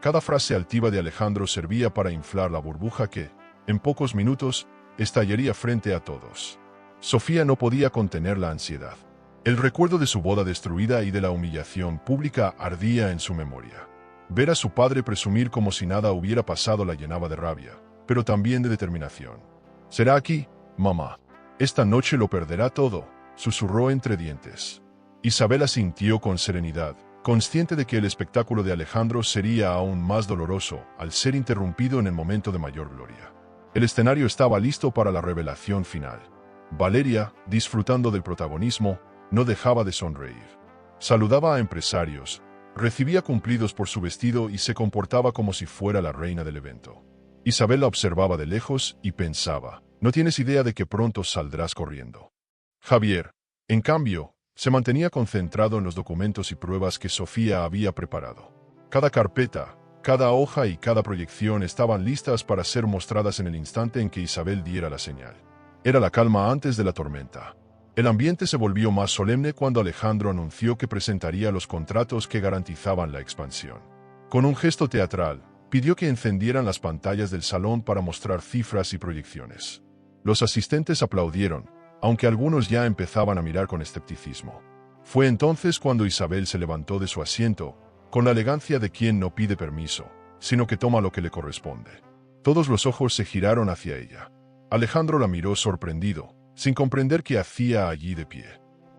Cada frase altiva de Alejandro servía para inflar la burbuja que, en pocos minutos, estallaría frente a todos. Sofía no podía contener la ansiedad. El recuerdo de su boda destruida y de la humillación pública ardía en su memoria. Ver a su padre presumir como si nada hubiera pasado la llenaba de rabia, pero también de determinación. «Será aquí, mamá. Esta noche lo perderá todo», susurró entre dientes. Isabel asintió con serenidad, consciente de que el espectáculo de Alejandro sería aún más doloroso al ser interrumpido en el momento de mayor gloria. El escenario estaba listo para la revelación final. Valeria, disfrutando del protagonismo, no dejaba de sonreír. Saludaba a empresarios, recibía cumplidos por su vestido y se comportaba como si fuera la reina del evento. Isabel la observaba de lejos y pensaba, no tienes idea de que pronto saldrás corriendo. Javier, en cambio, se mantenía concentrado en los documentos y pruebas que Sofía había preparado. Cada carpeta, cada hoja y cada proyección estaban listas para ser mostradas en el instante en que Isabel diera la señal. Era la calma antes de la tormenta. El ambiente se volvió más solemne cuando Alejandro anunció que presentaría los contratos que garantizaban la expansión. Con un gesto teatral, pidió que encendieran las pantallas del salón para mostrar cifras y proyecciones. Los asistentes aplaudieron, aunque algunos ya empezaban a mirar con escepticismo. Fue entonces cuando Isabel se levantó de su asiento, con la elegancia de quien no pide permiso, sino que toma lo que le corresponde. Todos los ojos se giraron hacia ella. Alejandro la miró sorprendido, sin comprender qué hacía allí de pie.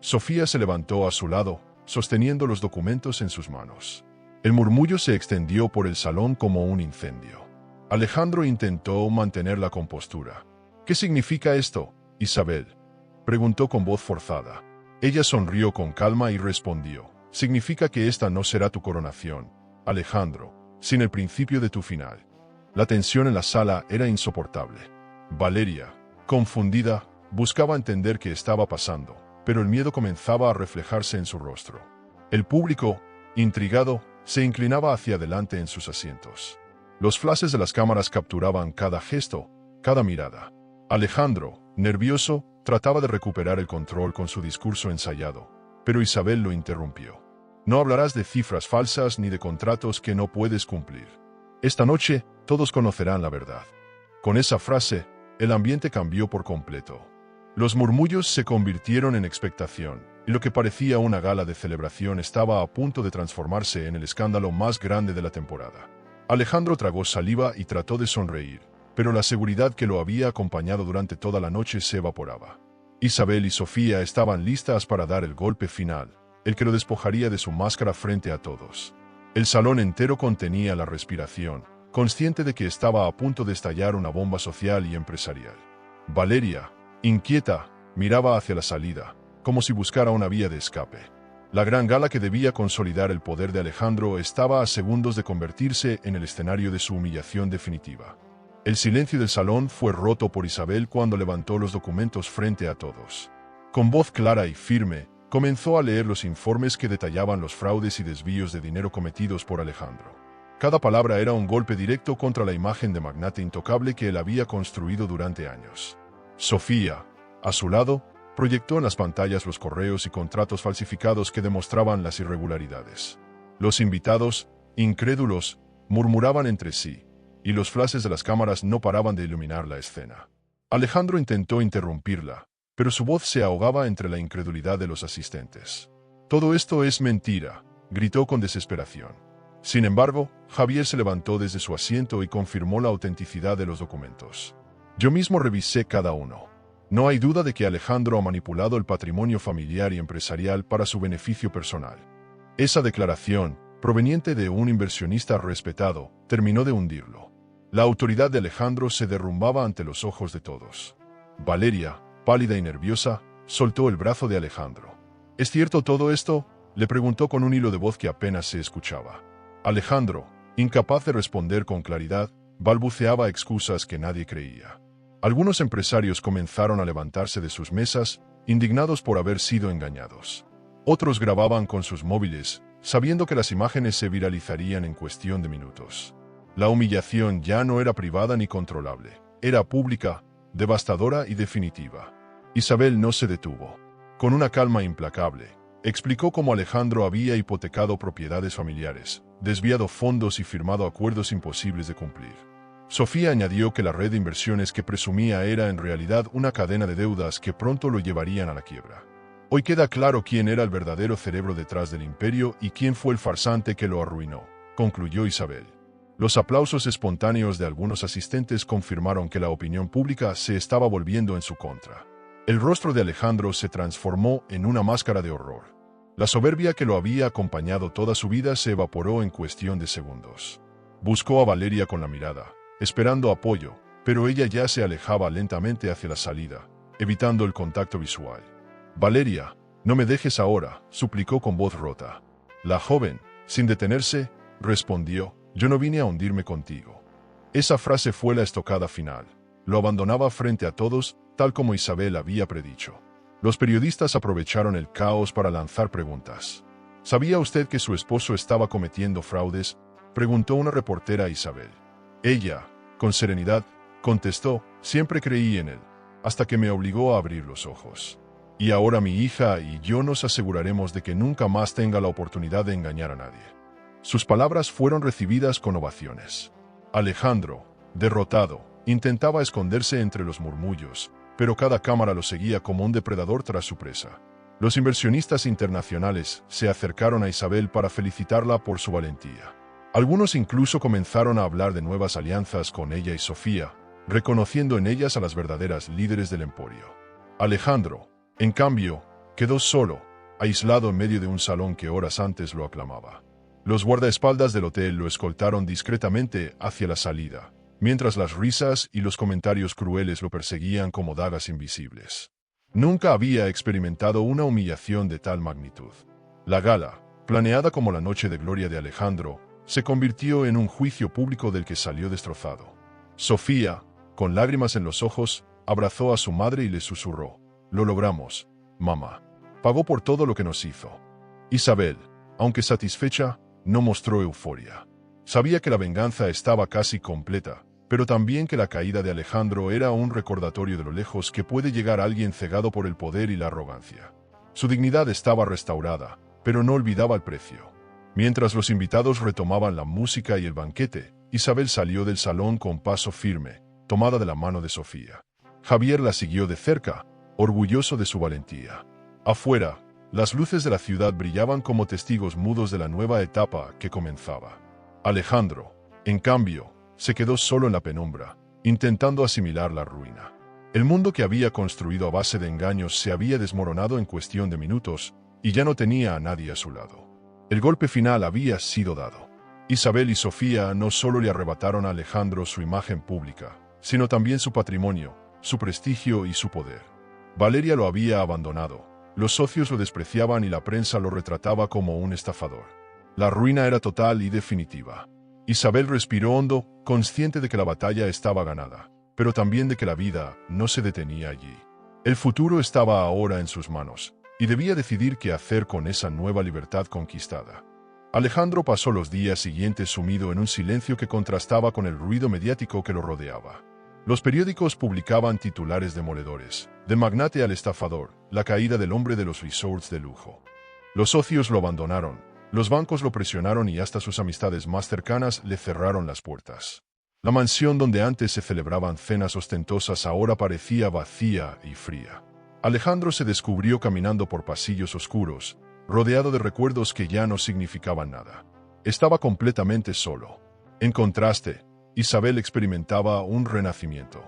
Sofía se levantó a su lado, sosteniendo los documentos en sus manos. El murmullo se extendió por el salón como un incendio. Alejandro intentó mantener la compostura. «¿Qué significa esto, Isabel?», preguntó con voz forzada. Ella sonrió con calma y respondió: «Significa que esta no será tu coronación, Alejandro, sin el principio de tu final». La tensión en la sala era insoportable. Valeria, confundida, buscaba entender qué estaba pasando, pero el miedo comenzaba a reflejarse en su rostro. El público, intrigado, se inclinaba hacia adelante en sus asientos. Los flashes de las cámaras capturaban cada gesto, cada mirada. Alejandro, nervioso, trataba de recuperar el control con su discurso ensayado, pero Isabel lo interrumpió. No hablarás de cifras falsas ni de contratos que no puedes cumplir. Esta noche, todos conocerán la verdad. Con esa frase, el ambiente cambió por completo. Los murmullos se convirtieron en expectación, y lo que parecía una gala de celebración estaba a punto de transformarse en el escándalo más grande de la temporada. Alejandro tragó saliva y trató de sonreír, pero la seguridad que lo había acompañado durante toda la noche se evaporaba. Isabel y Sofía estaban listas para dar el golpe final, el que lo despojaría de su máscara frente a todos. El salón entero contenía la respiración, consciente de que estaba a punto de estallar una bomba social y empresarial. Valeria, inquieta, miraba hacia la salida, como si buscara una vía de escape. La gran gala que debía consolidar el poder de Alejandro estaba a segundos de convertirse en el escenario de su humillación definitiva. El silencio del salón fue roto por Isabel cuando levantó los documentos frente a todos. Con voz clara y firme, comenzó a leer los informes que detallaban los fraudes y desvíos de dinero cometidos por Alejandro. Cada palabra era un golpe directo contra la imagen de magnate intocable que él había construido durante años. Sofía, a su lado, proyectó en las pantallas los correos y contratos falsificados que demostraban las irregularidades. Los invitados, incrédulos, murmuraban entre sí, y los flashes de las cámaras no paraban de iluminar la escena. Alejandro intentó interrumpirla, pero su voz se ahogaba entre la incredulidad de los asistentes. «Todo esto es mentira», gritó con desesperación. Sin embargo, Javier se levantó desde su asiento y confirmó la autenticidad de los documentos. «Yo mismo revisé cada uno. No hay duda de que Alejandro ha manipulado el patrimonio familiar y empresarial para su beneficio personal». Esa declaración, proveniente de un inversionista respetado, terminó de hundirlo. La autoridad de Alejandro se derrumbaba ante los ojos de todos. Valeria, pálida y nerviosa, soltó el brazo de Alejandro. «¿Es cierto todo esto?», le preguntó con un hilo de voz que apenas se escuchaba. Alejandro, incapaz de responder con claridad, balbuceaba excusas que nadie creía. Algunos empresarios comenzaron a levantarse de sus mesas, indignados por haber sido engañados. Otros grababan con sus móviles, sabiendo que las imágenes se viralizarían en cuestión de minutos. La humillación ya no era privada ni controlable, era pública, devastadora y definitiva. Isabel no se detuvo. Con una calma implacable, explicó cómo Alejandro había hipotecado propiedades familiares, desviado fondos y firmado acuerdos imposibles de cumplir. Sofía añadió que la red de inversiones que presumía era en realidad una cadena de deudas que pronto lo llevarían a la quiebra. Hoy queda claro quién era el verdadero cerebro detrás del imperio y quién fue el farsante que lo arruinó, concluyó Isabel. Los aplausos espontáneos de algunos asistentes confirmaron que la opinión pública se estaba volviendo en su contra. El rostro de Alejandro se transformó en una máscara de horror. La soberbia que lo había acompañado toda su vida se evaporó en cuestión de segundos. Buscó a Valeria con la mirada, esperando apoyo, pero ella ya se alejaba lentamente hacia la salida, evitando el contacto visual. «Valeria, no me dejes ahora», suplicó con voz rota. La joven, sin detenerse, respondió: «Yo no vine a hundirme contigo». Esa frase fue la estocada final. Lo abandonaba frente a todos, tal como Isabel había predicho. Los periodistas aprovecharon el caos para lanzar preguntas. «¿Sabía usted que su esposo estaba cometiendo fraudes?», preguntó una reportera a Isabel. Ella, con serenidad, contestó: «Siempre creí en él, hasta que me obligó a abrir los ojos. Y ahora mi hija y yo nos aseguraremos de que nunca más tenga la oportunidad de engañar a nadie». Sus palabras fueron recibidas con ovaciones. Alejandro, derrotado, intentaba esconderse entre los murmullos, pero cada cámara lo seguía como un depredador tras su presa. Los inversionistas internacionales se acercaron a Isabel para felicitarla por su valentía. Algunos incluso comenzaron a hablar de nuevas alianzas con ella y Sofía, reconociendo en ellas a las verdaderas líderes del emporio. Alejandro, en cambio, quedó solo, aislado en medio de un salón que horas antes lo aclamaba. Los guardaespaldas del hotel lo escoltaron discretamente hacia la salida, mientras las risas y los comentarios crueles lo perseguían como dagas invisibles. Nunca había experimentado una humillación de tal magnitud. La gala, planeada como la noche de gloria de Alejandro, se convirtió en un juicio público del que salió destrozado. Sofía, con lágrimas en los ojos, abrazó a su madre y le susurró: «Lo logramos, mamá. Pagó por todo lo que nos hizo». Isabel, aunque satisfecha, no mostró euforia. Sabía que la venganza estaba casi completa, pero también que la caída de Alejandro era un recordatorio de lo lejos que puede llegar alguien cegado por el poder y la arrogancia. Su dignidad estaba restaurada, pero no olvidaba el precio. Mientras los invitados retomaban la música y el banquete, Isabel salió del salón con paso firme, tomada de la mano de Sofía. Javier la siguió de cerca, orgulloso de su valentía. Afuera, las luces de la ciudad brillaban como testigos mudos de la nueva etapa que comenzaba. Alejandro, en cambio, se quedó solo en la penumbra, intentando asimilar la ruina. El mundo que había construido a base de engaños se había desmoronado en cuestión de minutos, y ya no tenía a nadie a su lado. El golpe final había sido dado. Isabel y Sofía no solo le arrebataron a Alejandro su imagen pública, sino también su patrimonio, su prestigio y su poder. Valeria lo había abandonado, los socios lo despreciaban y la prensa lo retrataba como un estafador. La ruina era total y definitiva. Isabel respiró hondo, consciente de que la batalla estaba ganada, pero también de que la vida no se detenía allí. El futuro estaba ahora en sus manos, y debía decidir qué hacer con esa nueva libertad conquistada. Alejandro pasó los días siguientes sumido en un silencio que contrastaba con el ruido mediático que lo rodeaba. Los periódicos publicaban titulares demoledores: «Del magnate al estafador, la caída del hombre de los resorts de lujo». Los socios lo abandonaron, los bancos lo presionaron y hasta sus amistades más cercanas le cerraron las puertas. La mansión donde antes se celebraban cenas ostentosas ahora parecía vacía y fría. Alejandro se descubrió caminando por pasillos oscuros, rodeado de recuerdos que ya no significaban nada. Estaba completamente solo. En contraste, Isabel experimentaba un renacimiento.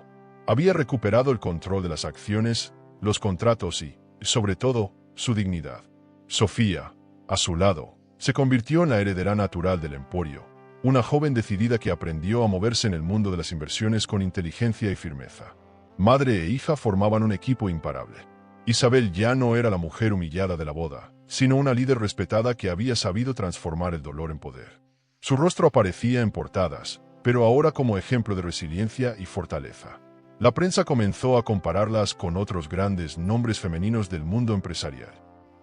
Había recuperado el control de las acciones, los contratos y, sobre todo, su dignidad. Sofía, a su lado, se convirtió en la heredera natural del emporio, una joven decidida que aprendió a moverse en el mundo de las inversiones con inteligencia y firmeza. Madre e hija formaban un equipo imparable. Isabel ya no era la mujer humillada de la boda, sino una líder respetada que había sabido transformar el dolor en poder. Su rostro aparecía en portadas, pero ahora como ejemplo de resiliencia y fortaleza. La prensa comenzó a compararlas con otros grandes nombres femeninos del mundo empresarial.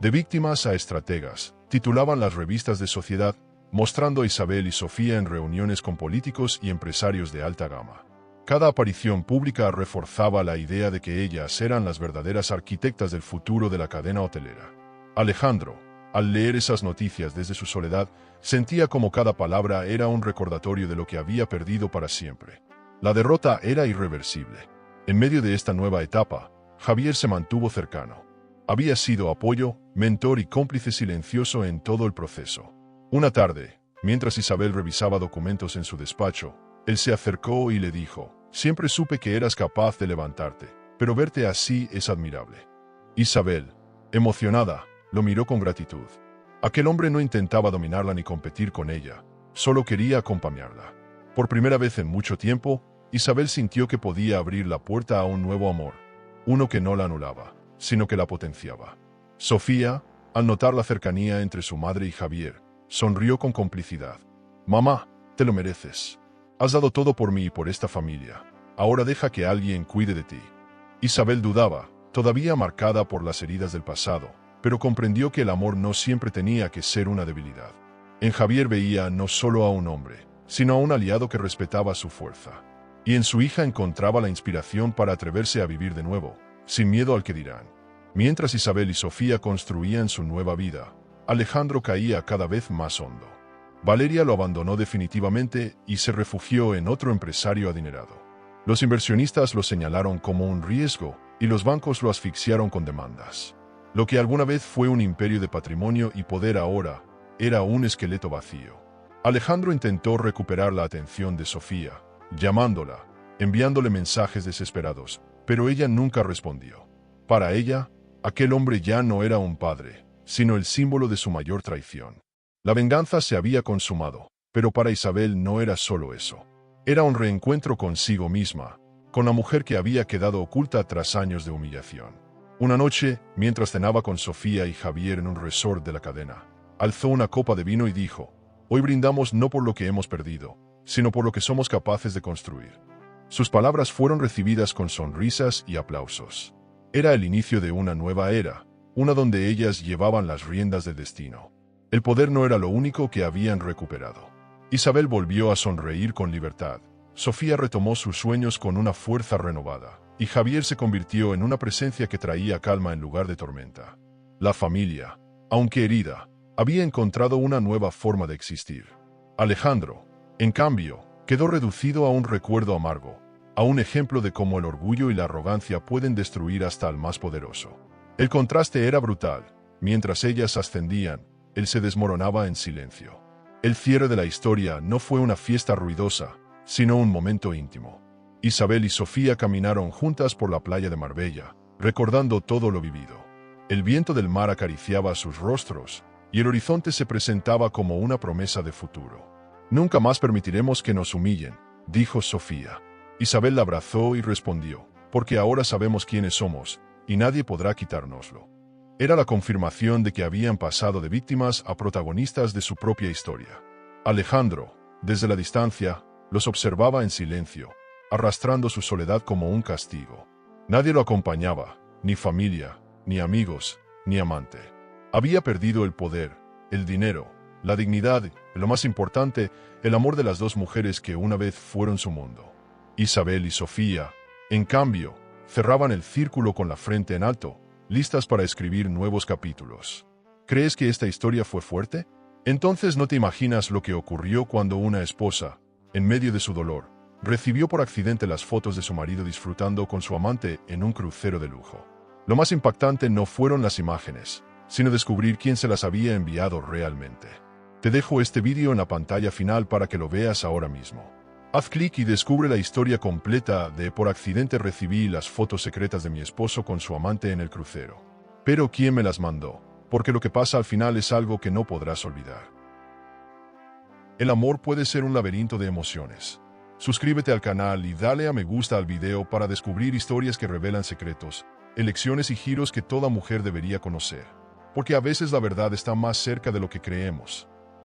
De víctimas a estrategas, titulaban las revistas de sociedad, mostrando a Isabel y Sofía en reuniones con políticos y empresarios de alta gama. Cada aparición pública reforzaba la idea de que ellas eran las verdaderas arquitectas del futuro de la cadena hotelera. Alejandro, al leer esas noticias desde su soledad, sentía como cada palabra era un recordatorio de lo que había perdido para siempre. La derrota era irreversible. En medio de esta nueva etapa, Javier se mantuvo cercano. Había sido apoyo, mentor y cómplice silencioso en todo el proceso. Una tarde, mientras Isabel revisaba documentos en su despacho, él se acercó y le dijo: «Siempre supe que eras capaz de levantarte, pero verte así es admirable». Isabel, emocionada, lo miró con gratitud. Aquel hombre no intentaba dominarla ni competir con ella, solo quería acompañarla. Por primera vez en mucho tiempo, Isabel sintió que podía abrir la puerta a un nuevo amor, uno que no la anulaba, sino que la potenciaba. Sofía, al notar la cercanía entre su madre y Javier, sonrió con complicidad. «Mamá, te lo mereces. Has dado todo por mí y por esta familia. Ahora deja que alguien cuide de ti». Isabel dudaba, todavía marcada por las heridas del pasado, pero comprendió que el amor no siempre tenía que ser una debilidad. En Javier veía no solo a un hombre, sino a un aliado que respetaba su fuerza. Y en su hija encontraba la inspiración para atreverse a vivir de nuevo, sin miedo al que dirán. Mientras Isabel y Sofía construían su nueva vida, Alejandro caía cada vez más hondo. Valeria lo abandonó definitivamente y se refugió en otro empresario adinerado. Los inversionistas lo señalaron como un riesgo y los bancos lo asfixiaron con demandas. Lo que alguna vez fue un imperio de patrimonio y poder ahora era un esqueleto vacío. Alejandro intentó recuperar la atención de Sofía, llamándola, enviándole mensajes desesperados, pero ella nunca respondió. Para ella, aquel hombre ya no era un padre, sino el símbolo de su mayor traición. La venganza se había consumado, pero para Isabel no era solo eso. Era un reencuentro consigo misma, con la mujer que había quedado oculta tras años de humillación. Una noche, mientras cenaba con Sofía y Javier en un resort de la cadena, alzó una copa de vino y dijo: Hoy brindamos no por lo que hemos perdido, sino por lo que somos capaces de construir. Sus palabras fueron recibidas con sonrisas y aplausos. Era el inicio de una nueva era, una donde ellas llevaban las riendas del destino. El poder no era lo único que habían recuperado. Isabel volvió a sonreír con libertad. Sofía retomó sus sueños con una fuerza renovada, y Javier se convirtió en una presencia que traía calma en lugar de tormenta. La familia, aunque herida, había encontrado una nueva forma de existir. Alejandro, en cambio, quedó reducido a un recuerdo amargo, a un ejemplo de cómo el orgullo y la arrogancia pueden destruir hasta al más poderoso. El contraste era brutal. Mientras ellas ascendían, él se desmoronaba en silencio. El cierre de la historia no fue una fiesta ruidosa, sino un momento íntimo. Isabel y Sofía caminaron juntas por la playa de Marbella, recordando todo lo vivido. El viento del mar acariciaba sus rostros, y el horizonte se presentaba como una promesa de futuro. «Nunca más permitiremos que nos humillen», dijo Sofía. Isabel la abrazó y respondió, «porque ahora sabemos quiénes somos, y nadie podrá quitárnoslo». Era la confirmación de que habían pasado de víctimas a protagonistas de su propia historia. Alejandro, desde la distancia, los observaba en silencio, arrastrando su soledad como un castigo. Nadie lo acompañaba, ni familia, ni amigos, ni amante. Había perdido el poder, el dinero, la dignidad y, lo más importante, el amor de las dos mujeres que una vez fueron su mundo. Isabel y Sofía, en cambio, cerraban el círculo con la frente en alto, listas para escribir nuevos capítulos. ¿Crees que esta historia fue fuerte? Entonces no te imaginas lo que ocurrió cuando una esposa, en medio de su dolor, recibió por accidente las fotos de su marido disfrutando con su amante en un crucero de lujo. Lo más impactante no fueron las imágenes, sino descubrir quién se las había enviado realmente. Te dejo este vídeo en la pantalla final para que lo veas ahora mismo. Haz clic y descubre la historia completa de «Por accidente recibí las fotos secretas de mi esposo con su amante en el crucero. Pero ¿quién me las mandó?», porque lo que pasa al final es algo que no podrás olvidar. El amor puede ser un laberinto de emociones. Suscríbete al canal y dale a me gusta al video para descubrir historias que revelan secretos, elecciones y giros que toda mujer debería conocer. Porque a veces la verdad está más cerca de lo que creemos.